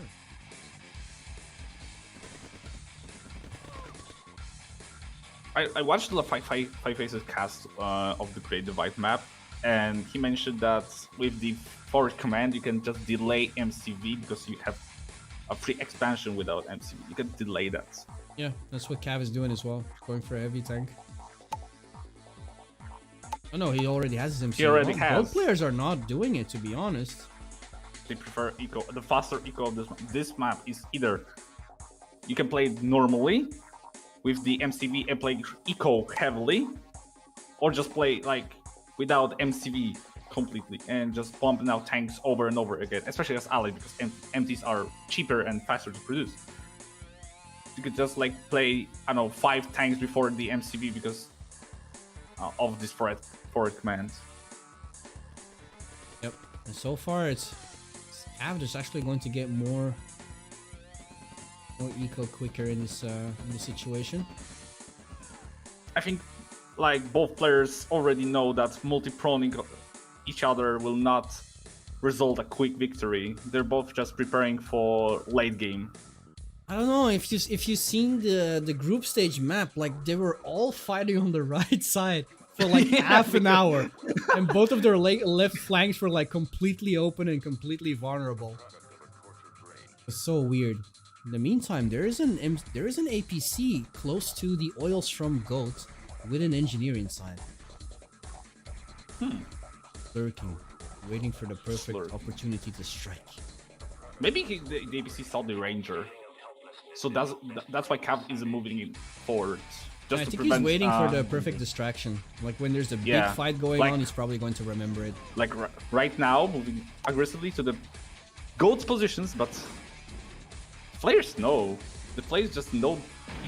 I watched the Five Faces cast of the Great Divide map, and he mentioned that with the forward command you can just delay MCV because you have a free expansion without MCV. You can delay that. Yeah, that's what Cav is doing as well. Going for a heavy tank. Oh no, he already has his MCV. He already has. Both players are not doing it, to be honest. They prefer eco. The faster eco of this map is either you can play it normally with the MCV and play eco heavily, or just play like without MCV completely and just pumping out tanks over and over again, especially as ally because MTs are cheaper and faster to produce. You could just like play, I don't know, 5 tanks before the MCV because of this forward command. Yep, and so far it's Cav is actually going to get more eco quicker in this situation. I think like both players already know that multi-proning each other will not result a quick victory. They're both just preparing for late game. I don't know if you've seen the group stage map, like they were all fighting on the right side for like half an hour, and both of their left flanks were like completely open and completely vulnerable. It's so weird. In the meantime, there is an APC close to the oils from Goat with an engineer inside. Lurking, waiting for the perfect opportunity to strike. Maybe the APC saw the Ranger, so that's why Cav isn't moving it forward. Just I to think prevent, he's waiting for the perfect distraction. Like when there's a big fight going on, he's probably going to remember it. Like right now, moving aggressively to the Goat's positions, but players know. The players just know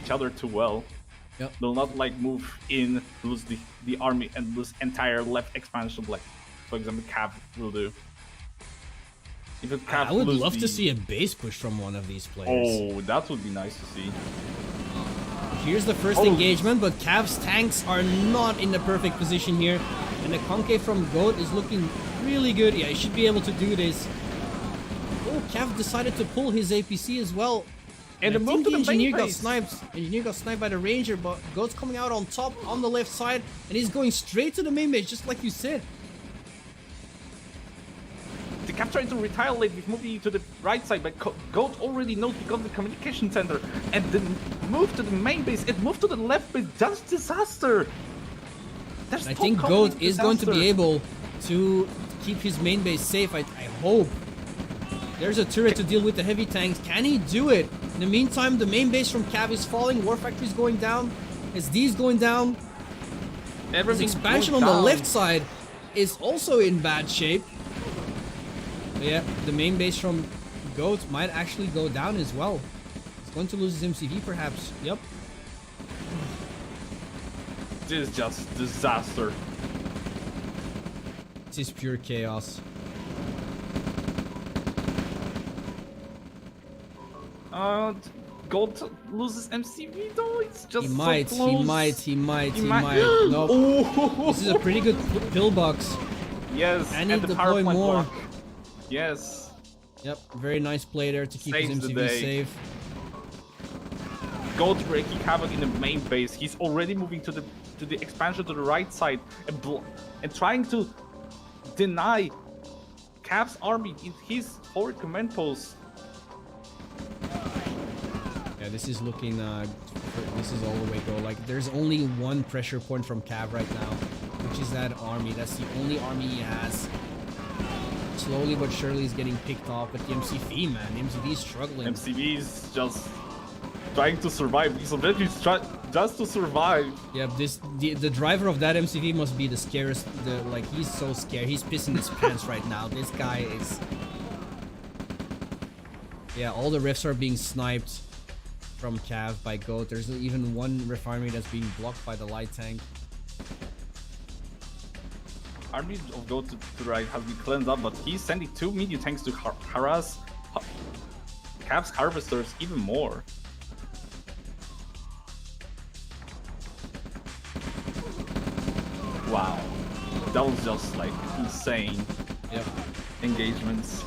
each other too well. Yep. They'll not like move in, lose the army, and lose entire left expansion like, for example, Cav will do. If Cav I would love to see a base push from one of these players. Oh, that would be nice to see. Here's the first engagement, but Cav's tanks are not in the perfect position here. And the concave from Goat is looking really good. Yeah, he should be able to do this. Oh, Cav decided to pull his APC as well. And I think the engineer got base. sniped. Engineer got sniped by the Ranger, but Goat's coming out on top on the left side, and he's going straight to the main base, just like you said. The Cav trying to retaliate with moving to the right side, but Goat already knows because of the communication center. And the move to the main base, it moved to the left base. That's disaster. That's I think Goat is going to be able to keep his main base safe. I hope. There's a turret to deal with the heavy tanks. Can he do it? In the meantime, the main base from Cav is falling. War Factory is going down. SD is going down. His expansion on the left side is also in bad shape. But yeah, the main base from Goat might actually go down as well. He's going to lose his MCV perhaps. Yep. This is just disaster. This is pure chaos. Goat loses MCV though. It's just He might. so close. He might. Nope. Oh. This is a pretty good pillbox. Yes, And he the deploy power plant more. block. Yes. Yep, very nice play there to keep Saves his the MCV day. safe. Goat wreaking havoc in the main base. He's already moving to the expansion to the right side and trying to deny Cav's army in his forward command post. Yeah, this is looking. This is all the way go. Like, there's only one pressure point from Cav right now, which is that army. That's the only army he has. Slowly but surely is getting picked off, but the MCV, man, the MCV is struggling. MCV is just trying to survive. These objectives just to survive. Yeah, the driver of that MCV must be the scariest. Like, he's so scared. He's pissing his pants right now. This guy is. Yeah, all the refs are being sniped from Cav by Goat. There's even one refinery that's being blocked by the light tank. Army of Goat to the right has been cleansed up, but he's sending 2 medium tanks to harass Cav's harvesters even more. Wow, that was just like insane. Yep. Engagements.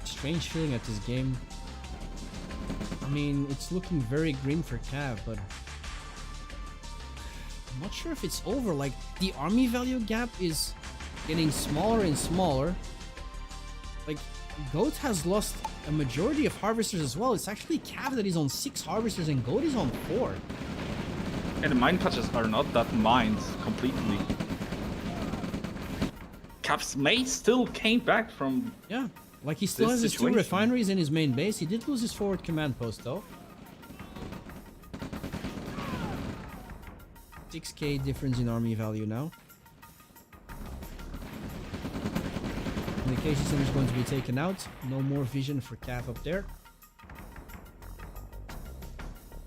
Strange feeling at this game. I mean, it's looking very grim for Cav, but I'm not sure if it's over. Like, the army value gap is getting smaller and smaller. Like, Goat has lost a majority of harvesters as well. It's actually Cav that is on 6 harvesters and Goat is on 4. And the mine patches are not that mined completely. Cav's mate still came back from... Yeah, like he still this has his 2 situation. refineries in his main base. He did lose his forward command post though. 6k difference in army value now. Communication center is going to be taken out. No more vision for Cav up there.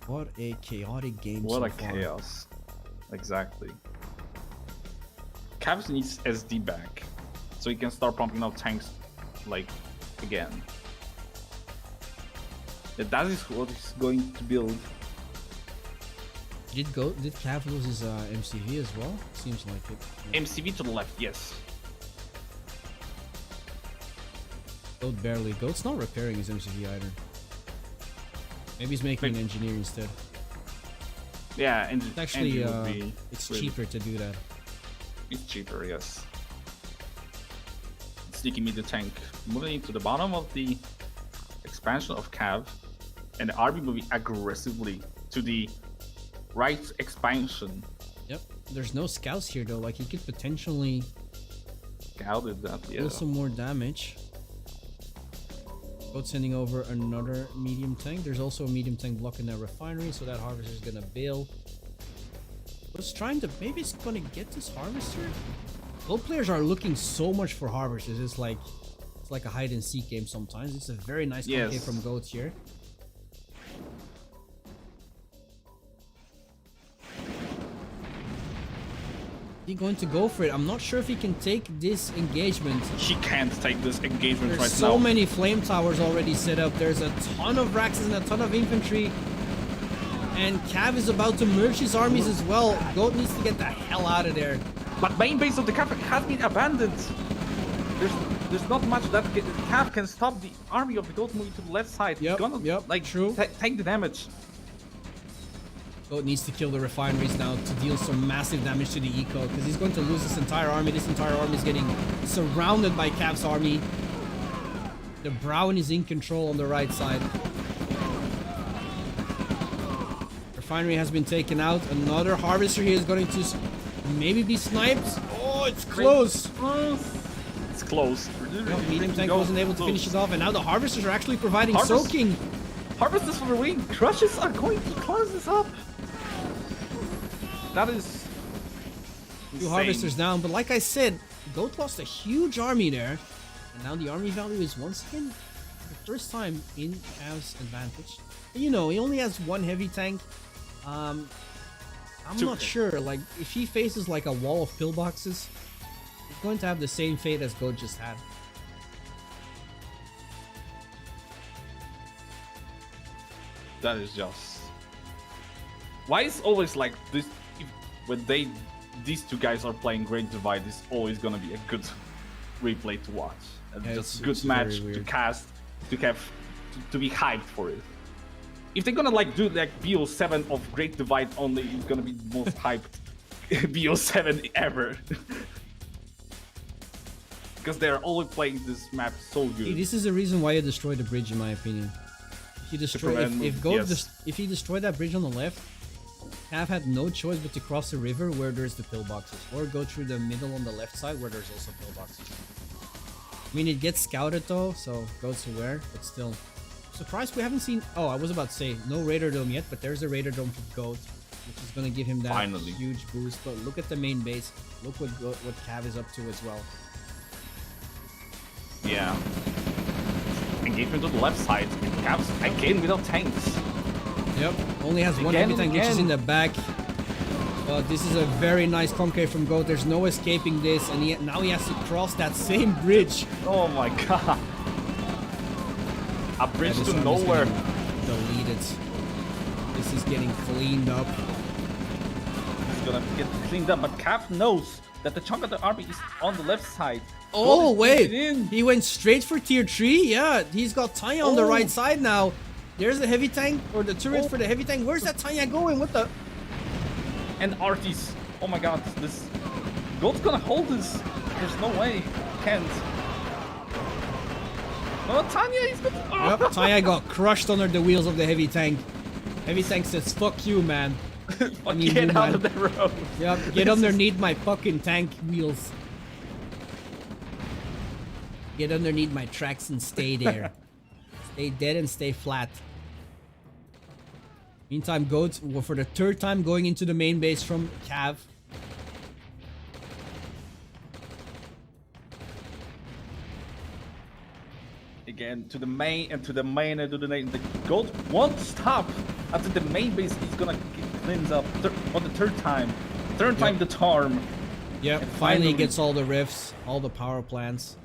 What a chaotic game. What so a far. chaos. Exactly. Cavs needs SD back, so he can start pumping out tanks, like, again. Yeah, that is what he's going to build. Did Cav lose his MCV as well? Seems like it. Yeah. MCV to the left, yes. Goat barely. Goat's not repairing his MCV either. Maybe he's making an engineer instead. Yeah, and It's actually, engine would be it's really- cheaper to do that. It's cheaper, yes. Sneaky me the tank, moving into the bottom of the expansion of Cav, and the army moving aggressively to the right expansion. Yep. There's no scouts here though. Like, he could potentially Scouted that, yeah. deal some more damage. Both sending over another medium tank. There's also a medium tank blocking that refinery, so that harvester is gonna bail. Was trying to, maybe it's gonna get this harvester. Gold players are looking so much for harvesters. It's like a hide and seek game sometimes. It's a very nice Yes. concave from Goats here. He's going to go for it. I'm not sure if he can take this engagement. He can't take this engagement There's right so now. many flame towers already set up. There's a ton of Raxes and a ton of infantry. And Cav is about to merge his armies as well. Goat needs to get the hell out of there. But main base of the Cav has been abandoned. There's not much that Cav can stop the army of the Goat moving to the left side. Yep, He's gonna yep, like true. take the damage. Goat needs to kill the refineries now to deal some massive damage to the eco, because he's going to lose this entire army. This entire army is getting surrounded by Cav's army. The Brown is in control on the right side. Refinery has been taken out. Another harvester here is going to maybe be sniped. Oh, it's close. It's close. No, medium tank wasn't able to finish it off, and now the harvesters are actually providing Harvest- soaking. Harvesters for the win. Crushes are going to close this up. That is 2 insane. harvesters down, but like I said, Goat lost a huge army there, and now the army value is once again for the first time in Cav's advantage. You know, he only has 1 heavy tank. I'm not sure. Like, if he faces like a wall of pillboxes, he's going to have the same fate as Goat just had. That is just... Why is always like this when they these two guys are playing Great Divide is always gonna be a good replay to watch. And Yeah, just it's good match very to weird. cast, to be hyped for it. If they're gonna like do like BO7 of Great Divide only, it's gonna be the most hyped BO7 ever. Because they're always playing this map so Hey, good. this is the reason why you destroy the bridge, in my opinion. If you destroy, prevent- if you destroy that bridge on the left, Cav had no choice but to cross the river where there's the pillboxes, or go through the middle on the left side where there's also pillboxes. I mean, it gets scouted though, so goes aware, but still. Surprised we haven't seen. Oh, I was about to say no Raider Dome yet, but there's a Raider Dome for Goat, which is gonna give him that Finally. huge boost. But look at the main base. Look what Cav is up to as well. Yeah. Engagement to the left side. Caps again without tanks. Yep, only has one Again heavy and tank, which is again. in the back. But this is a very nice concave from Goat. There's no escaping this, and now he has to cross that same bridge. Oh my god. A bridge This to one is nowhere. getting deleted. This is getting cleaned up. It's gonna get cleaned up, but Cap knows that the chunk of the army is on the left side. Oh, Goat is wait. pushing in. He went straight for tier 3. Yeah, he's got Tanya on the Oh. right side now. There's the heavy tank, or the turret for the heavy tank. Where's that Tanya going? What the? And Artis. Oh my god, this Goat's gonna hold this. There's no way. Can't. Oh, Tanya is gonna. Yep, Tanya got crushed under the wheels of the heavy tank. Heavy tank says, fuck you, man. I mean, Get you, out man. of the road. Yep, get underneath my fucking tank wheels. Get underneath my tracks and stay there. Stay dead and stay flat. Meantime, Goats, well, for the third time going into the main base from Cav. Again, to the main and to the main and to the main. The Goat won't stop after the main base. He's gonna get cleansed up on the third time. Third time the charm. Yep, And finally finally- gets all the rifts, all the power plants.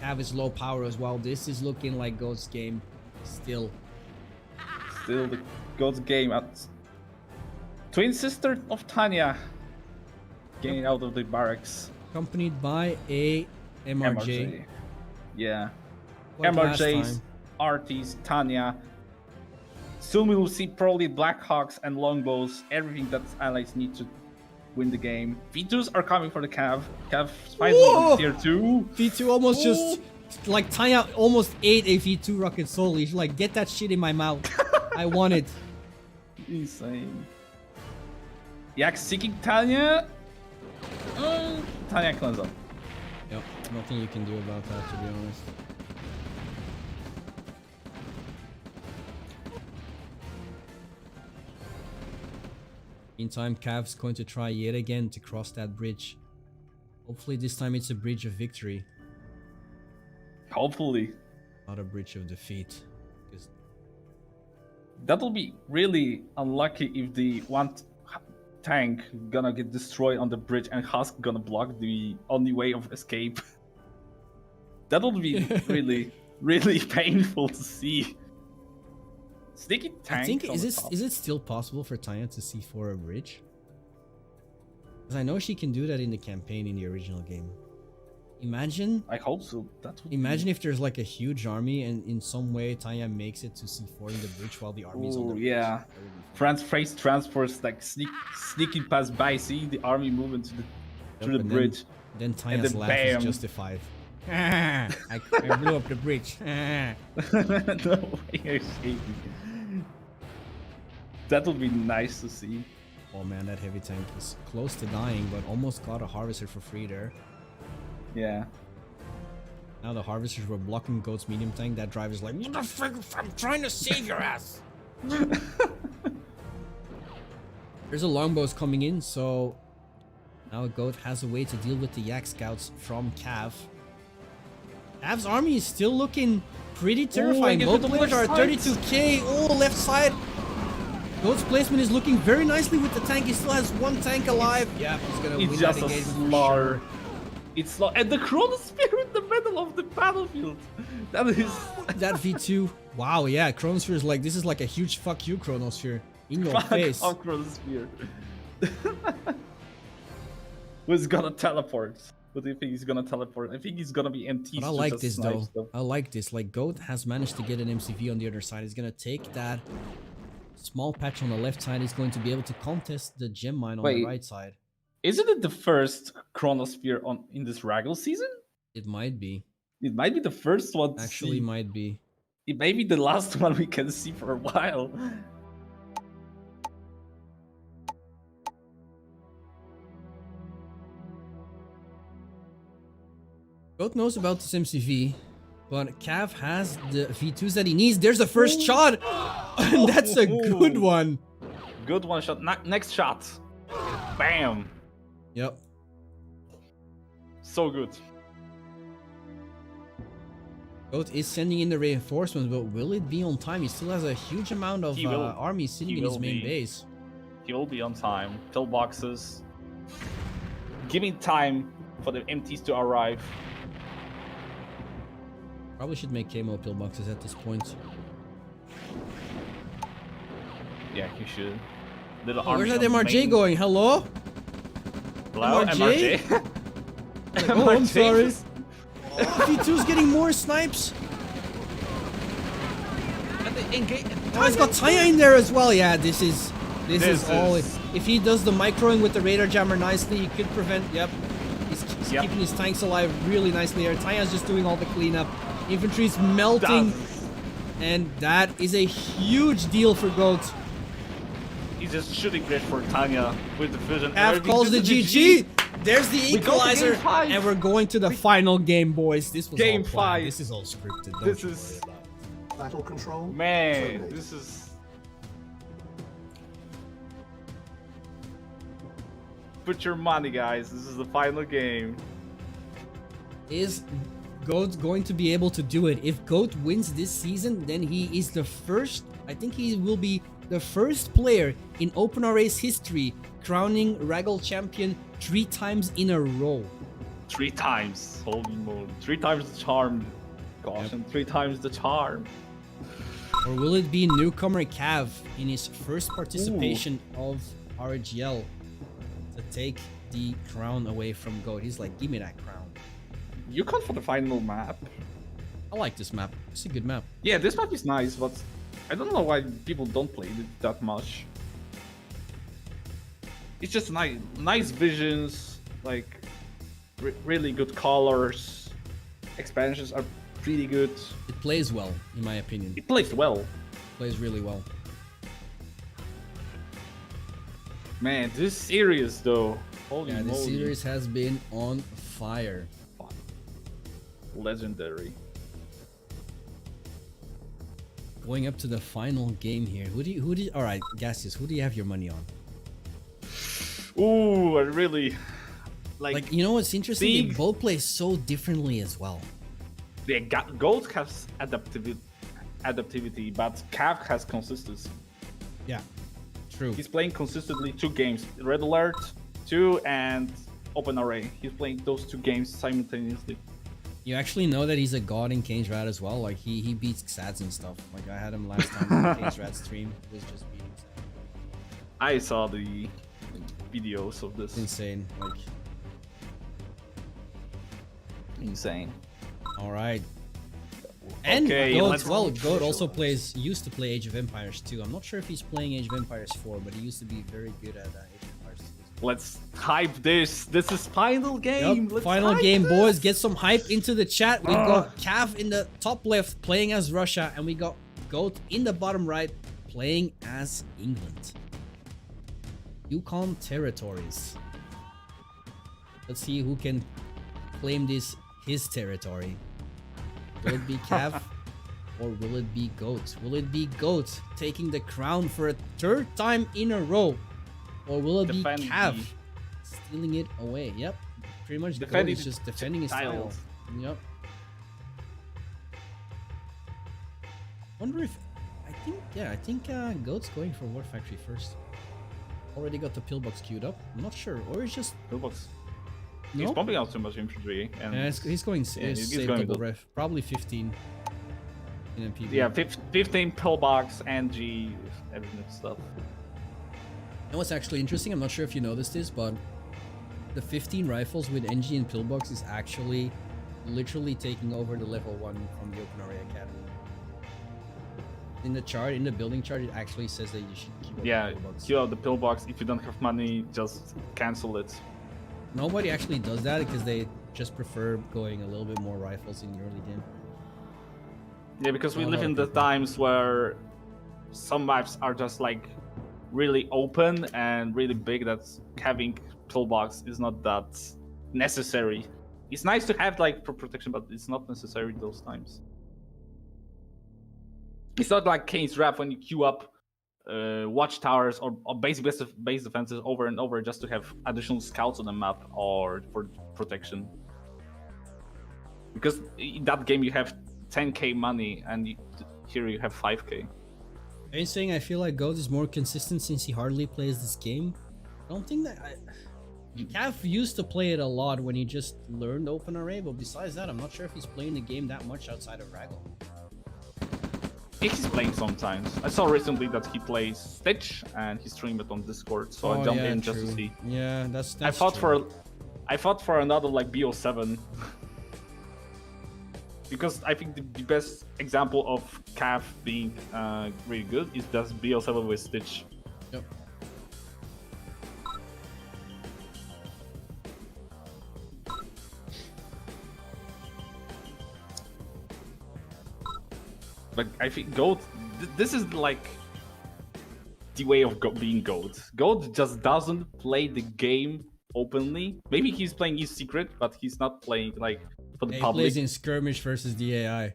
Cav is low power as well. This is looking like Goat's game still. Still the Goat's game. Twin sister of Tanya getting out of the barracks. Accompanied by a MRJ. Yeah. Like last MRJs, time. Artis, Tanya. Soon we will see probably Blackhawks and Longbows, everything that allies need to win the game. V2s are coming for the Cav. Cav finally Whoa! in tier 2. V2 almost just, like, Tanya almost ate a V2 rocket soul. He's like, get that shit in my mouth. I want it. Insane. Yak seeking Tanya. Tanya cleans up. Yep, nothing you can do about that, to be honest. Meantime, Cav's going to try yet again to cross that bridge. Hopefully this time it's a bridge of victory, Hopefully. not a bridge of defeat. 'Cause That'll be really unlucky if the one tank gonna get destroyed on the bridge and Husk gonna block the only way of escape. That'll be really, really painful to see. Sneaky tank. I think on the top. is it still possible for Tanya to C4 a bridge? Because I know she can do that in the campaign in the original game. Imagine I hope so. That would Imagine if there's like a huge army and in some way Tanya makes it to C4 in the bridge while the army's on the Ooh, bridge. yeah. That would be fun. France phrase transports like sneaking past by, seeing the army moving to the through the and bridge. Then Tanya's then laugh bam. is justified. I blew up the bridge. No way you're escaping. That would be nice to see. Oh man, that heavy tank is close to dying, but almost got a harvester for free there. Yeah. Now the harvesters were blocking Goat's medium tank. That driver's like, what the frick? I'm trying to save your ass. There's a longbows coming in, so now Goat has a way to deal with the Yak scouts from Cav. Cav's army is still looking pretty terrifying. get Both to the players are left at side. 32k. Oh, left side. Goat's placement is looking very nicely with the tank. He still has one tank alive. Yeah, he's gonna It's win just that a engagement for slaughter. sure. It's and the chronosphere in the middle of the battlefield. That is That V2. Wow, yeah, Chronosphere is like, this is like a huge fuck you, Chronosphere. In your fuck face. off chronosphere. who's gonna teleport. What do you think he's gonna teleport? I think he's gonna be MT. But I like this though. I like this. Like Goat has managed to get an MCV on the other side. He's gonna take that small patch on the left side. He's going to be able to contest the gem mine on the right side. Isn't it the first Chronosphere in this Raggle season? It might be. It might be the first one. Actually, might be. It may be the last one we can see for a while. Goat knows about this MCV, but Cav has the V2s that he needs. There's the first shot! And that's a good one. Good one shot. Next shot. Bam. Yep. So good. Goat is sending in the reinforcements, but will it be on time? He still has a huge amount of army sitting in his main base. He will be on time. Pillboxes. Giving time for the MTs to arrive. Probably should make camo pillboxes at this point. Yeah, he should. Little where's that MRJ going? Hello? Hello, MRJ? Oh, I'm sorry. V2's getting more snipes. Oh, he's got Taya in there as well. Yeah, this is all. If he does the microing with the radar jammer nicely, he could prevent. Yep, he's keeping his tanks alive really nicely here. Taya's just doing all the cleanup. Infantry's melting, and that is a huge deal for Goat. He's just shooting great for Tanya with the vision. Half calls the GG. There's the equalizer, and we're going to the final game, boys. This was game all 5. This is all scripted. This is Battle control. man. terminated. This is. Put your money, guys. This is the final game. Is Goat going to be able to do it? If Goat wins this season, then he is the first. I think he will be the first player in OpenRA's history crowning Raggle champion 3 times in a row. 3 times. Holy moly. 3 times the charm. Gosh, and 3 times the charm. Or will it be newcomer Cav in his first participation of RGL to take the crown away from Goat? He's like, give me that crown. You come for the final map. I like this map. It's a good map. Yeah, this map is nice, but I don't know why people don't play it that much. It's just nice visions, like really good colors. Expansions are pretty good. It plays well, in my opinion. It plays well. Plays really well. Man, this series though. Holy Yeah, moly. this series has been on fire. Legendary. Going up to the final game here. All right, Gaseous, who do you have your money on? Ooh, I really like you know what's interesting? They both play so differently as well. Yeah, Gold has adaptivity, but Cav has consistency. Yeah, true. He's playing consistently 2 games: Red Alert 2 and OpenRA. He's playing those 2 games simultaneously. You actually know that he's a god in Kane's Rad as well. Like he beats Xads and stuff. Like I had him last time on Kane's Rad stream. He was just beating Xads. I saw the videos of this. It's insane. Like insane. All right. And Okay, Goat also used to play Age of Empires 2. I'm not sure if he's playing Age of Empires 4, but he used to be very good at Age of Empires 2. Let's hype this. This is final game. Yep, Let's final hype game, this. boys. Get some hype into the chat. We got Cav in the top left playing as Russia, and we got Goat in the bottom right playing as England. Yukon territories. Let's see who can claim this his territory. Will it be Cav or will it be Goat? Will it be Goat taking the crown for a 3rd time in a row? Or will it be Cav stealing it away? Yep. Pretty much Goat is just defending his style. Yep. Wonder if I think Goat's going for War Factory first. Already got the pillbox queued up. I'm not sure. Or it's just Pillbox. no? He's pumping out too much infantry. And Yeah, he's going he's save going double to- ref. Probably 15 in MPV. yeah, 15 pillbox, NG, everything stuff. And what's actually interesting, I'm not sure if you noticed this, but The 15 rifles with NG and pillbox is actually literally taking over the level 1 from the OpenRA Academy. In the chart, in the building chart, it actually says that you should keep up Yeah, the pillbox. queue out the pillbox. If you don't have money, just cancel it. Nobody actually does that because they just prefer going a little bit more rifles in the early game. Yeah, because we Not a live lot in of the people. times where some maps are just like really open and really big that having pillbox is not that necessary. It's nice to have like protection, but it's not necessary those times. It's not like Kane's Rap when you queue up watchtowers or base defenses over and over just to have additional scouts on the map or for protection. Because in that game you have 10k money and here you have 5k. Are you saying I feel like Goat is more consistent since he hardly plays this game? I don't think that... Cav used to play it a lot when he just learned OpenRA, but besides that, I'm not sure if he's playing the game that much outside of Raggle. He's playing sometimes. I saw recently that he plays Stitch and he streamed it on Discord, so I jumped in just to see. Yeah, that's I fought for another like BO7 because I think the best example of Cav being really good is just BO7 with Stitch. Yep. But I think Goat, this is like the way of being Goat. Goat just doesn't play the game openly. Maybe he's playing his secret, but he's not playing like for the He public. plays in skirmish versus the AI.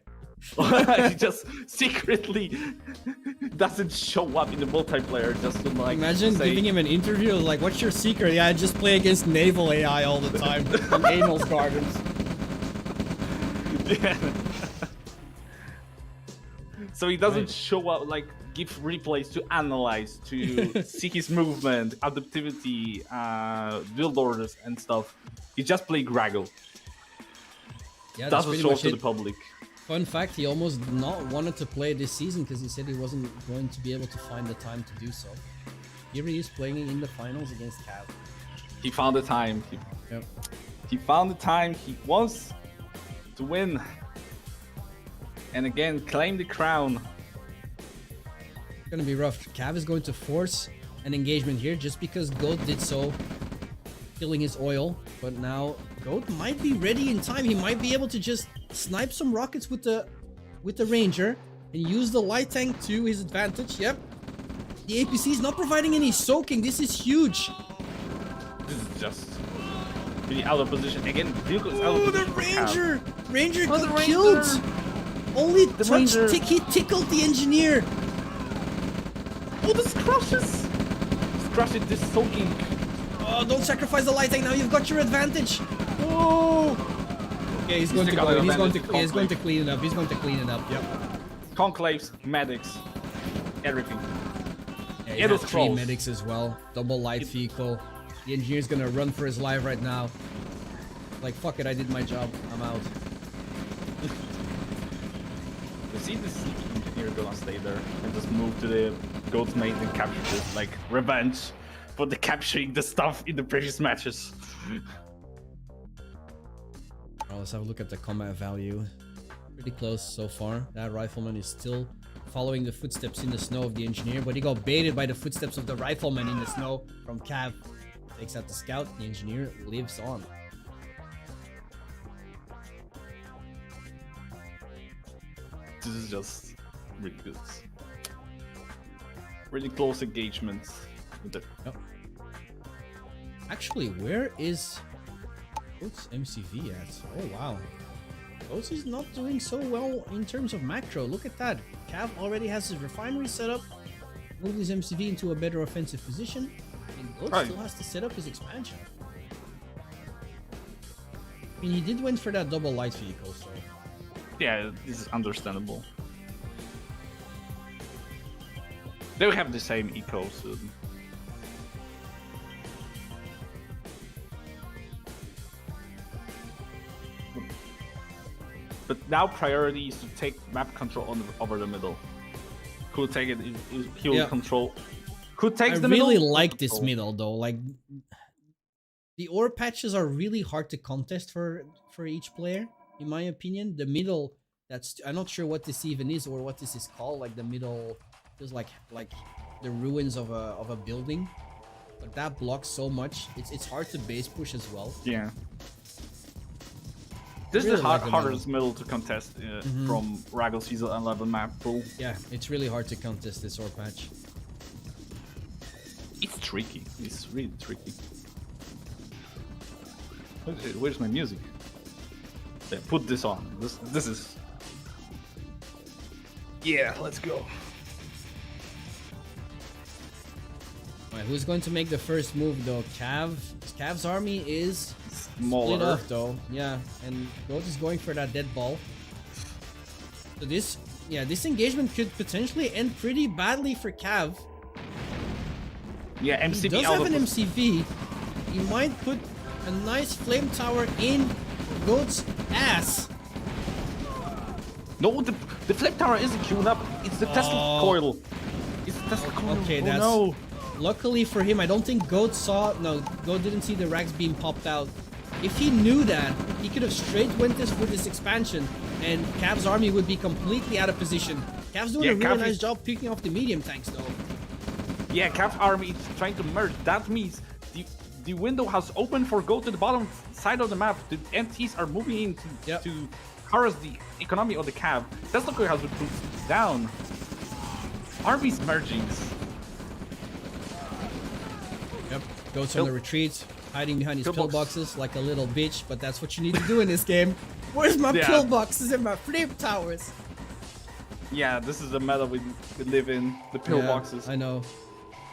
He just secretly doesn't show up in the multiplayer just to like Imagine say, giving him an interview like, what's your secret? Yeah, I just play against naval AI all the time in Anil's Gardens. Yeah. So he doesn't show up, like give replays to analyze, to see his movement, adaptivity, build orders and stuff. He just play Graggle. Yeah, that's Doesn't pretty show up much to it. the public. Fun fact, he almost not wanted to play this season because he said he wasn't going to be able to find the time to do so. Here he is playing in the finals against Cav. He found the time. Yep. He found the time. He wants to win. And again, claim the crown. It's gonna be rough. Cav is going to force an engagement here just because Goat did so, killing his oil. But now Goat might be ready in time. He might be able to just snipe some rockets with the Ranger and use the light tank to his advantage. Yep. The APC is not providing any soaking. This is huge. This is just really out of position. Again, vehicle is out Oh, of the position. for Cav. Ranger! Ranger Oh, the got Ranger! killed! Only The touched, Ranger. he tickled the engineer! Oh, this crushes! This crushes, this soaking. Oh, don't sacrifice the light tank now, you've got your advantage! Oh! Okay, he's going to got go, an he's going advantage. to clean it up, he's going to clean it up, yep. Conclaves, medics, everything. Yeah, he It has was 3 close. medics as well, double light vehicle. The engineer's gonna run for his life right now. Like, fuck it, I did my job, I'm out. You see this engineer gonna stay there and just move to the Goat's mate and capture this, like, revenge for the capturing the stuff in the previous matches. Well, let's have a look at the combat value. Pretty close so far. That rifleman is still following the footsteps in the snow of the engineer, but he got baited by the footsteps of the rifleman in the snow from Cav. Takes out the scout, the engineer lives on. This is just really good. Really close engagements with the Yep. Actually, where is Goat's MCV at? Oh wow. Goats is not doing so well in terms of macro. Look at that. Cav already has his refinery set up, moved his MCV into a better offensive position, and Goat Right. still has to set up his expansion. I mean, he did win for that double light vehicle, so yeah, this is understandable. They will have the same eco soon. But now priority is to take map control over the middle. Who'll take it? He will Yeah. control. Who takes I the really middle? like this Control. middle though. Like The ore patches are really hard to contest for each player, in my opinion. The middle, that's I'm not sure what this even is or what this is called. Like the middle, feels like the ruins of a building, but that blocks so much. It's hard to base push as well. Yeah. This Really is the like the hardest middle to contest from Raggle Season and level map pool. Yeah, it's really hard to contest this ore patch. It's tricky. It's really tricky. Where's my music? Yeah, put this on. This is. Yeah, let's go. Alright, who's going to make the first move though? Cav's army is Smaller. split off though. Yeah, and Goat is going for that dead ball. So this engagement could potentially end pretty badly for Cav. Yeah, MCV He does out have of an the- MCV. He might put a nice flame tower in Goat's ass. No, the flame tower isn't queued up. It's the Tesla coil. It's the Tesla coil. Okay, oh, that's no. luckily for him. I don't think Goat didn't see the racks being popped out. If he knew that, he could have straight went this with this expansion, and Cav's army would be completely out of position. Cav's doing Yeah, a really Cav nice is- job picking off the medium tanks though. Yeah, Cap's army is trying to merge. That means the window has opened for go to the bottom side of the map. The MTs are moving in to harass the economy of the Cav. Tesla coil has been put down. Armies merging. Yep, Goat's on the retreat, hiding behind his pillboxes like a little bitch, but that's what you need to do in this game. Where's my Yeah. pillboxes and my flame towers? Yeah, this is the meta we live in. The pillboxes. I know.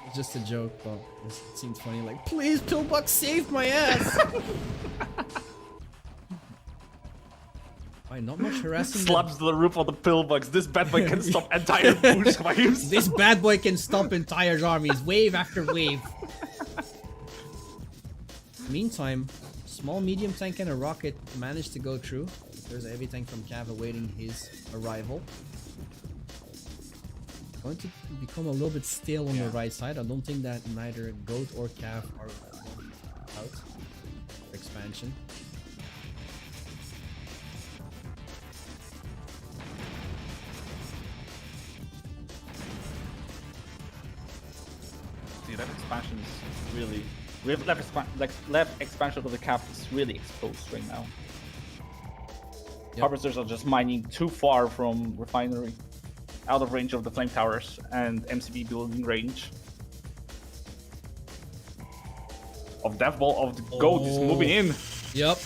It's just a joke, but it seems funny. Like, please, pillbox, save my ass. Why not much harassing? Slaps the roof of the pillbox. This bad boy can stop entire push waves. This bad boy can stop entire armies, wave after wave. Meantime, small medium tank and a rocket managed to go through. There's a heavy tank from Cav awaiting his arrival. Going to become a little bit stale on the right side. I don't think that neither Goat or Cav are out for expansion. See, that expansion is really... left expansion of the cap is really exposed right now. Harvesters are just mining too far from refinery, out of range of the flame towers and MCB building range. Of Death Ball of the Goat is moving in. Yep.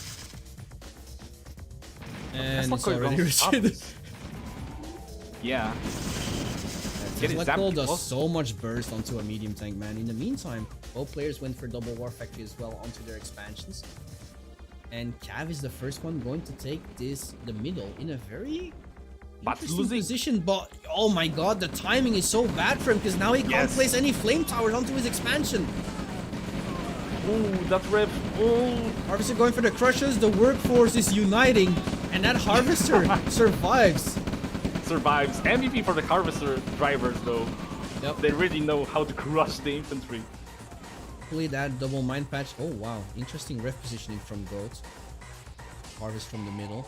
And That's it's not already going retreated. Yeah. Tesla Coil does so much burst onto a medium tank, man. In the meantime, both players went for double war factory as well onto their expansions. And Cav is the first one going to take the middle in a very interesting position. But oh my god, the timing is so bad for him because now he can't place any flame towers onto his expansion. Ooh, that rip. Ooh. Harvester going for the crushes. The workforce is uniting, and that Harvester survives. Survives. MVP for the Harvester drivers, though. Yep. They really know how to crush the infantry. Hopefully that double mine patch. Oh wow, interesting ref positioning from Goat. Harvest from the middle.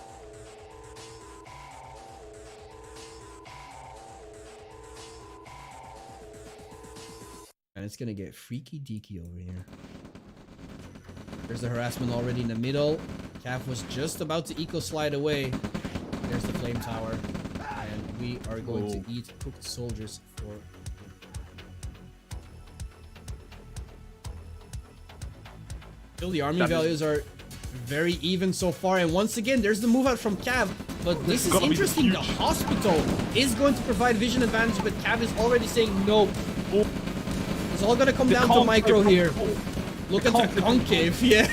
And it's gonna get freaky deaky over here. There's the harassment already in the middle. Cav was just about to eco slide away. There's the flame tower. And we are going to eat cooked soldiers for... Still, the army values are very even so far. And once again, there's the move out from Cav. But this is interesting. The hospital is going to provide vision advantage, but Cav is already saying no. It's all gonna come down to micro here. Look at the concave, yeah.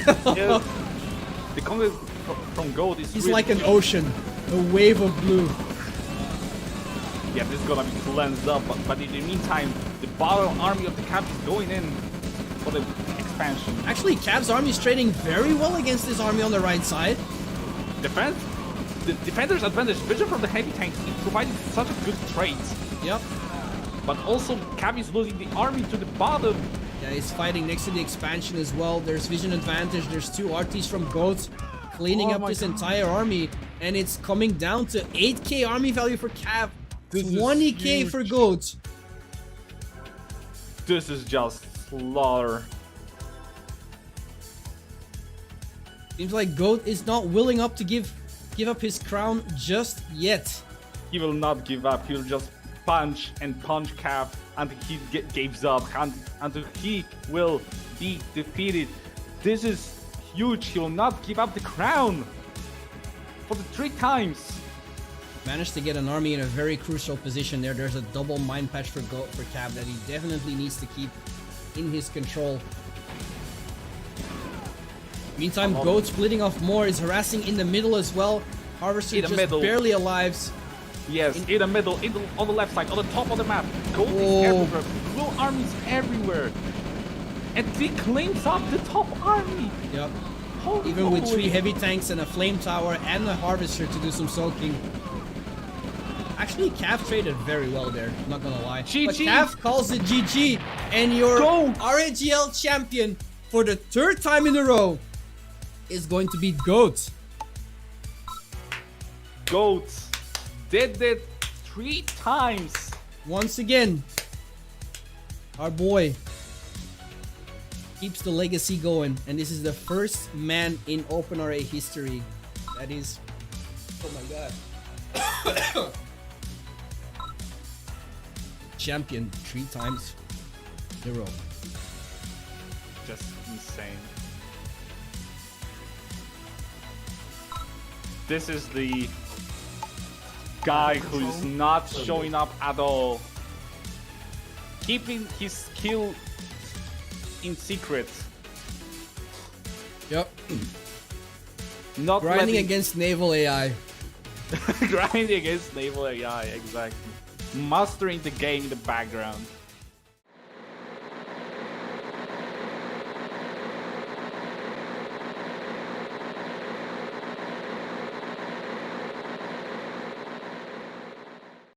The concave from Gold is He's like an ocean, a wave of blue. Yeah, this is gonna be cleansed up, but in the meantime, the bottom army of the Cav is going in for the expansion. Actually, Cav's army is trading very well against this army on the right side. The defender's advantage, vision from the heavy tanks, is providing such a good trade. Yep. But also, Cav is losing the army to the bottom. Yeah, he's fighting next to the expansion as well. There's vision advantage. There's 2 RTs from Goat cleaning up this entire army. And it's coming down to 8k army value for Cav. This is 20k huge. for Goat. This is just slaughter. Seems like Goat is not willing up to give up his crown just yet. He will not give up. He'll just punch and punch Cav until he gives up, until he will be defeated. This is huge. He will not give up the crown for the 3 times. Managed to get an army in a very crucial position there. There's a double mind patch for Cav that he definitely needs to keep in his control. Meantime, Goat splitting off more, is harassing in the middle as well. Harvester In the just middle. barely alive. Yes, in the middle, on the left side, on the top of the map. Gold Whoa. is everywhere. Blue armies everywhere. And he cleans up the top army. Yep. Holy Even with 3 moly. heavy tanks and a flame tower and a harvester to do some soaking. Actually, Cav traded very well there, I'm not gonna lie. GG. But Cav calls it GG, and your Go. RAGL champion for the 3rd time in a row is going to be Goat. Goat did it 3 times. Once again, our boy keeps the legacy going, and this is the first man in OpenRA history that is, oh my god, champion 3 times in a row. Just insane. This is the guy who's not showing up at all. Keeping his skill in secret. Yep. Not Grinding letting- against naval AI. grinding against naval AI, exactly. Mastering the game in the background.